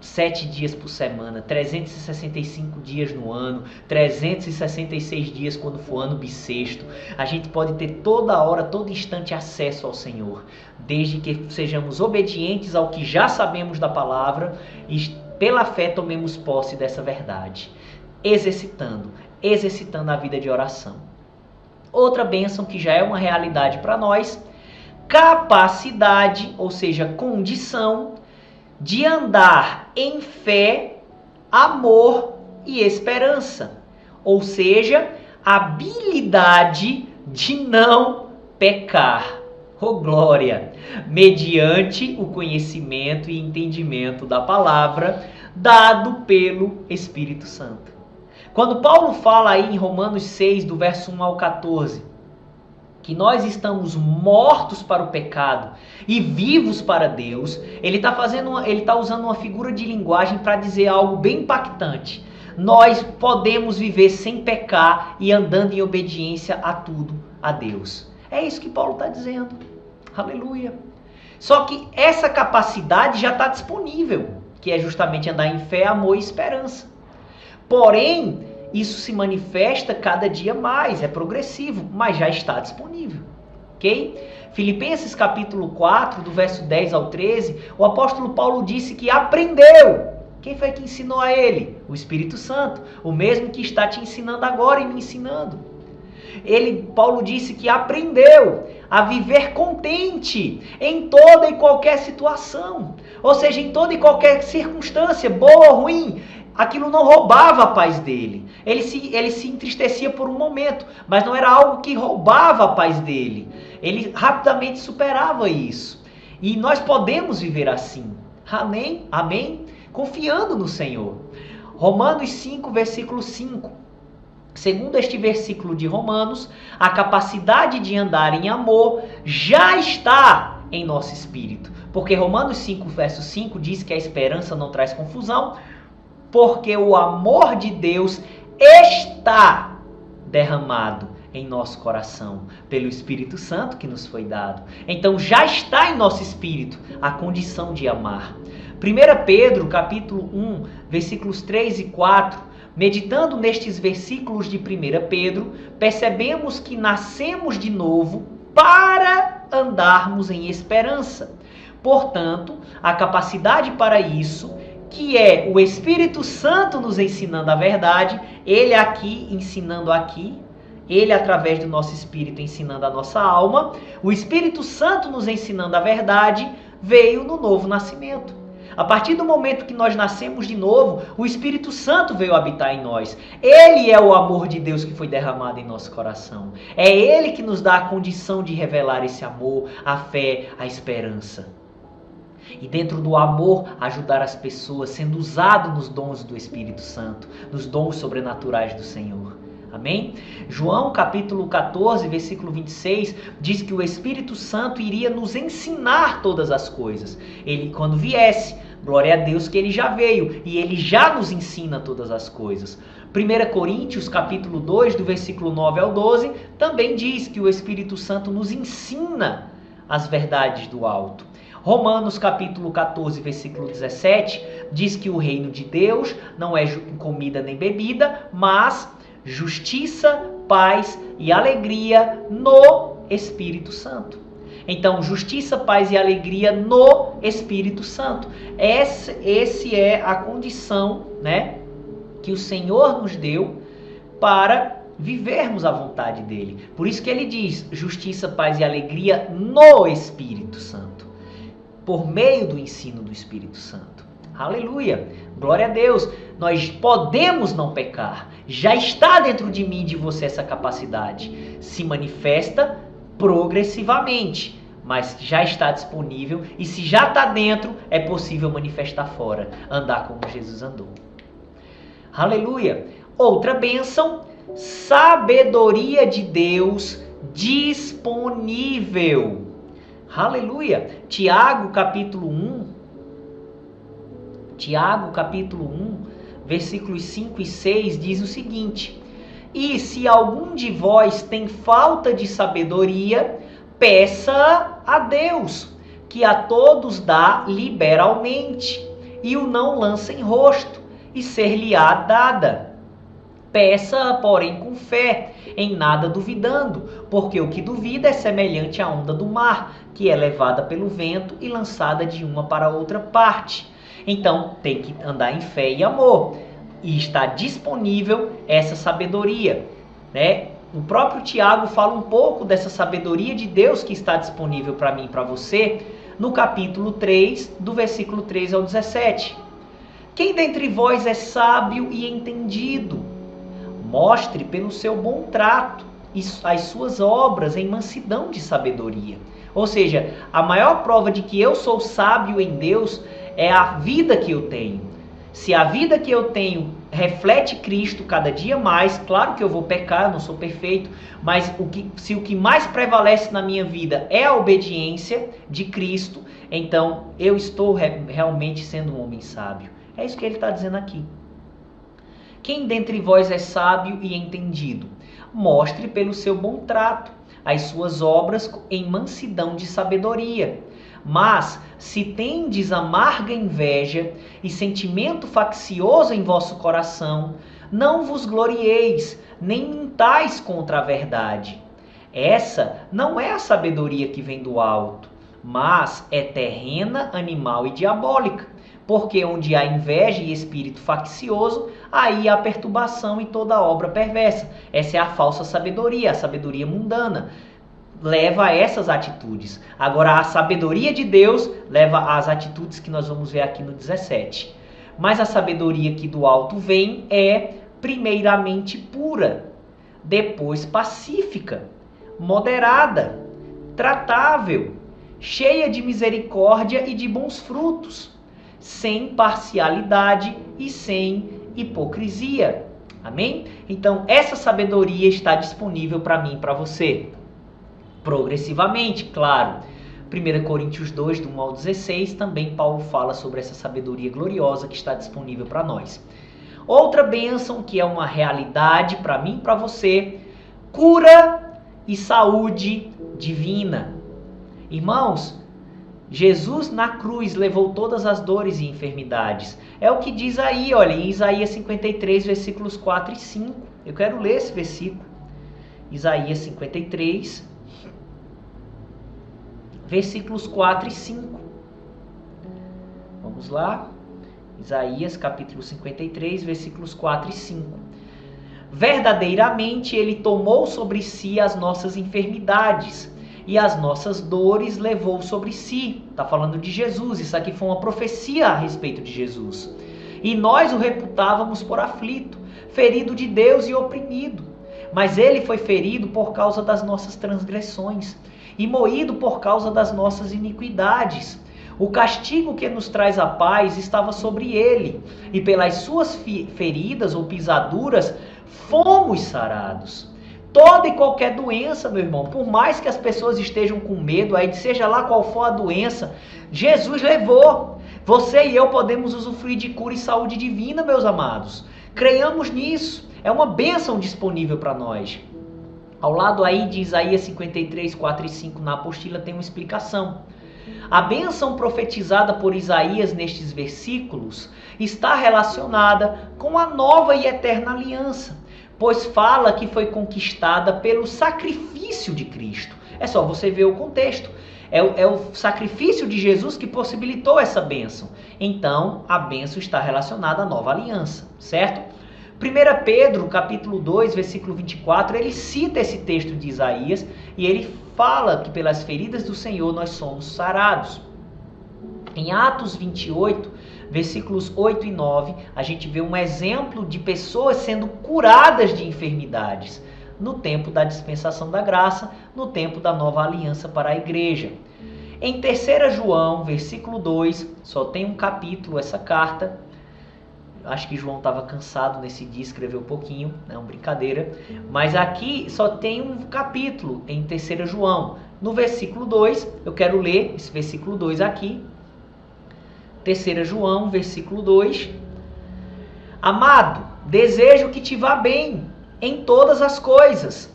7 dias por semana, 365 dias no ano, 366 dias quando for ano bissexto. A gente pode ter toda hora, todo instante acesso ao Senhor, desde que sejamos obedientes ao que já sabemos da palavra e pela fé tomemos posse dessa verdade, exercitando a vida de oração. Outra bênção que já é uma realidade para nós, capacidade, ou seja, condição de andar em fé, amor e esperança. Ou seja, habilidade de não pecar. Oh glória! Mediante o conhecimento e entendimento da palavra dado pelo Espírito Santo. Quando Paulo fala aí em Romanos 6, do verso 1 ao 14, que nós estamos mortos para o pecado e vivos para Deus, ele está usando uma figura de linguagem para dizer algo bem impactante. Nós podemos viver sem pecar e andando em obediência a tudo, a Deus. É isso que Paulo está dizendo. Aleluia. Só que essa capacidade já está disponível, que é justamente andar em fé, amor e esperança. Porém, isso se manifesta cada dia mais, é progressivo, mas já está disponível. ok? Filipenses capítulo 4, do verso 10 ao 13, o apóstolo Paulo disse que aprendeu. Quem foi que ensinou a ele? O Espírito Santo, o mesmo que está te ensinando agora e me ensinando. Paulo disse que aprendeu a viver contente em toda e qualquer situação. Ou seja, em toda e qualquer circunstância, boa ou ruim, aquilo não roubava a paz dele. Ele se entristecia por um momento, mas não era algo que roubava a paz dele. Ele rapidamente superava isso. E nós podemos viver assim. Amém? Amém? Confiando no Senhor. Romanos 5, versículo 5. Segundo este versículo de Romanos, a capacidade de andar em amor já está em nosso espírito. Porque Romanos 5, verso 5 diz que a esperança não traz confusão, porque o amor de Deus está derramado em nosso coração pelo Espírito Santo que nos foi dado. Então já está em nosso espírito a condição de amar. 1 Pedro, capítulo 1, versículos 3 e 4, meditando nestes versículos de 1 Pedro, percebemos que nascemos de novo para andarmos em esperança. Portanto, a capacidade para isso, que é o Espírito Santo nos ensinando a verdade, ele aqui ensinando aqui, ele através do nosso espírito ensinando a nossa alma, o Espírito Santo nos ensinando a verdade, veio no novo nascimento. A partir do momento que nós nascemos de novo, o Espírito Santo veio habitar em nós. Ele é o amor de Deus que foi derramado em nosso coração. É Ele que nos dá a condição de revelar esse amor, a fé, a esperança. E dentro do amor, ajudar as pessoas, sendo usado nos dons do Espírito Santo, nos dons sobrenaturais do Senhor. Amém? João capítulo 14, versículo 26, diz que o Espírito Santo iria nos ensinar todas as coisas. Ele, quando viesse, glória a Deus que ele já veio e ele já nos ensina todas as coisas. 1 Coríntios capítulo 2, do versículo 9 ao 12, também diz que o Espírito Santo nos ensina as verdades do alto. Romanos capítulo 14, versículo 17, diz que o reino de Deus não é comida nem bebida, mas justiça, paz e alegria no Espírito Santo. Então, justiça, paz e alegria no Espírito Santo. Esse é a condição, né, que o Senhor nos deu para vivermos a vontade dele. Por isso que ele diz justiça, paz e alegria no Espírito Santo, por meio do ensino do Espírito Santo. Aleluia! Glória a Deus! Nós podemos não pecar. Já está dentro de mim e de você essa capacidade. Se manifesta progressivamente, mas já está disponível. E se já está dentro, é possível manifestar fora. Andar como Jesus andou. Aleluia! Outra bênção, sabedoria de Deus disponível. Aleluia! Tiago capítulo 1, versículos 5 e 6 diz o seguinte: e se algum de vós tem falta de sabedoria, peça a Deus, que a todos dá liberalmente, e o não lança em rosto, e ser-lhe-á dada. Peça, porém, com fé, em nada duvidando, porque o que duvida é semelhante à onda do mar, que é levada pelo vento e lançada de uma para outra parte. Então, tem que andar em fé e amor. E está disponível essa sabedoria, né? O próprio Tiago fala um pouco dessa sabedoria de Deus que está disponível para mim e para você, no capítulo 3, do versículo 3 ao 17. Quem dentre vós é sábio e entendido? Mostre pelo seu bom trato as suas obras em mansidão de sabedoria. Ou seja, a maior prova de que eu sou sábio em Deus é a vida que eu tenho. Se a vida que eu tenho reflete Cristo cada dia mais, claro que eu vou pecar, eu não sou perfeito, mas se o que mais prevalece na minha vida é a obediência de Cristo, então eu estou realmente sendo um homem sábio. É isso que ele está dizendo aqui. Quem dentre vós é sábio e entendido? Mostre pelo seu bom trato as suas obras em mansidão de sabedoria. Mas, se tendes amarga inveja e sentimento faccioso em vosso coração, não vos glorieis, nem mintais contra a verdade. Essa não é a sabedoria que vem do alto, mas é terrena, animal e diabólica. Porque onde há inveja e espírito faccioso, aí há perturbação e toda obra perversa. Essa é a falsa sabedoria, a sabedoria mundana. Leva a essas atitudes. Agora, a sabedoria de Deus leva às atitudes que nós vamos ver aqui no 17. Mas a sabedoria que do alto vem é primeiramente pura, depois pacífica, moderada, tratável, cheia de misericórdia e de bons frutos, sem parcialidade e sem hipocrisia. Amém? Então, essa sabedoria está disponível para mim e para você. Progressivamente, claro. 1 Coríntios 2, do 1 ao 16, também Paulo fala sobre essa sabedoria gloriosa que está disponível para nós. Outra bênção que é uma realidade para mim e para você, cura e saúde divina. Irmãos, Jesus na cruz levou todas as dores e enfermidades. É o que diz aí, olha, em Isaías 53, versículos 4 e 5. Eu quero ler esse versículo. Isaías 53, versículos 4 e 5. Vamos lá. Isaías capítulo 53, versículos 4 e 5. Verdadeiramente ele tomou sobre si as nossas enfermidades e as nossas dores levou sobre si. Está falando de Jesus, isso aqui foi uma profecia a respeito de Jesus. E nós o reputávamos por aflito, ferido de Deus e oprimido. Mas ele foi ferido por causa das nossas transgressões e moído por causa das nossas iniquidades. O castigo que nos traz a paz estava sobre ele, e pelas suas feridas ou pisaduras fomos sarados. Toda e qualquer doença, meu irmão, por mais que as pessoas estejam com medo, aí seja lá qual for a doença, Jesus levou. Você e eu podemos usufruir de cura e saúde divina, meus amados. Creiamos nisso. É uma bênção disponível para nós. Ao lado aí de Isaías 53, 4 e 5 na apostila tem uma explicação. A bênção profetizada por Isaías nestes versículos está relacionada com a nova e eterna aliança, pois fala que foi conquistada pelo sacrifício de Cristo. É só você ver o contexto. É o sacrifício de Jesus que possibilitou essa bênção. Então, a bênção está relacionada à nova aliança, certo? 1 Pedro, capítulo 2, versículo 24, ele cita esse texto de Isaías e ele fala que pelas feridas do Senhor nós somos sarados. Em Atos 28, versículos 8 e 9, a gente vê um exemplo de pessoas sendo curadas de enfermidades no tempo da dispensação da graça, no tempo da nova aliança para a igreja. Em 3 João, versículo 2, só tem um capítulo essa carta. Acho que João estava cansado nesse dia, escreveu um pouquinho, é uma brincadeira. Mas aqui só tem um capítulo em 3 João. No versículo 2, eu quero ler esse versículo 2 aqui. 3 João, versículo 2. Amado, desejo que te vá bem em todas as coisas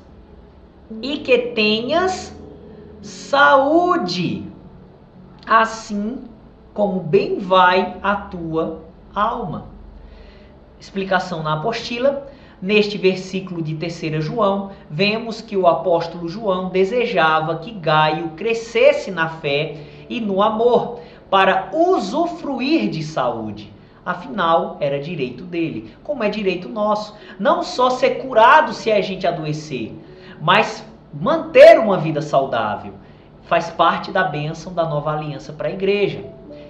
e que tenhas saúde, assim como bem vai a tua alma. Explicação na apostila. Neste versículo de 3 João, vemos que o apóstolo João desejava que Gaio crescesse na fé e no amor, para usufruir de saúde. Afinal, era direito dele, como é direito nosso. Não só ser curado se a gente adoecer, mas manter uma vida saudável. Faz parte da bênção da nova aliança para a igreja,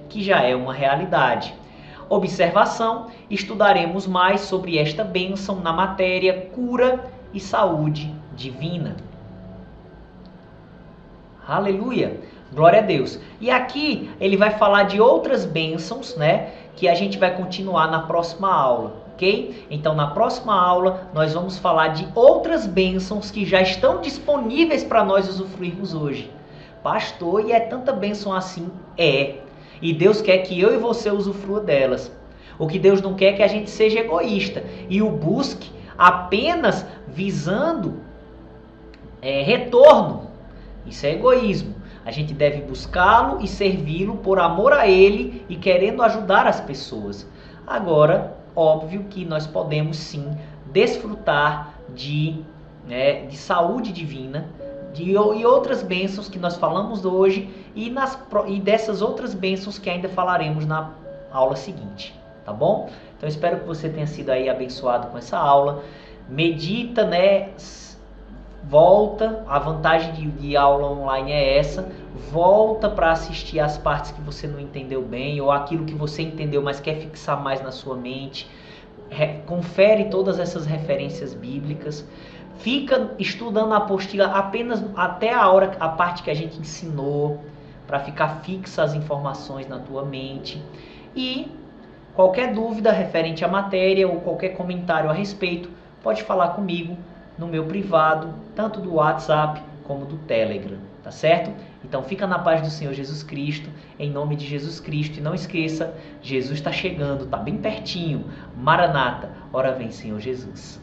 que já é uma realidade. Observação, estudaremos mais sobre esta bênção na matéria cura e saúde divina. Aleluia! Glória a Deus. E aqui ele vai falar de outras bênçãos, né? Que a gente vai continuar na próxima aula, ok? Então na próxima aula nós vamos falar de outras bênçãos que já estão disponíveis para nós usufruirmos hoje. Pastor, e é tanta bênção assim? É. E Deus quer que eu e você usufrua delas. O que Deus não quer é que a gente seja egoísta e o busque apenas visando retorno. Isso é egoísmo. A gente deve buscá-lo e servi-lo por amor a ele e querendo ajudar as pessoas. Agora, óbvio que nós podemos sim desfrutar de saúde divina, e outras bênçãos que nós falamos hoje e dessas outras bênçãos que ainda falaremos na aula seguinte, tá bom? Então espero que você tenha sido aí abençoado com essa aula. Medita, né? Volta, a vantagem de aula online é essa, volta para assistir as partes que você não entendeu bem ou aquilo que você entendeu, mas quer fixar mais na sua mente. Confere todas essas referências bíblicas. Fica estudando a apostila apenas até a parte que a gente ensinou, para ficar fixa as informações na tua mente. E qualquer dúvida referente à matéria ou qualquer comentário a respeito, pode falar comigo no meu privado, tanto do WhatsApp como do Telegram, tá certo? Então fica na paz do Senhor Jesus Cristo, em nome de Jesus Cristo. E não esqueça, Jesus está chegando, está bem pertinho. Maranata, ora vem Senhor Jesus.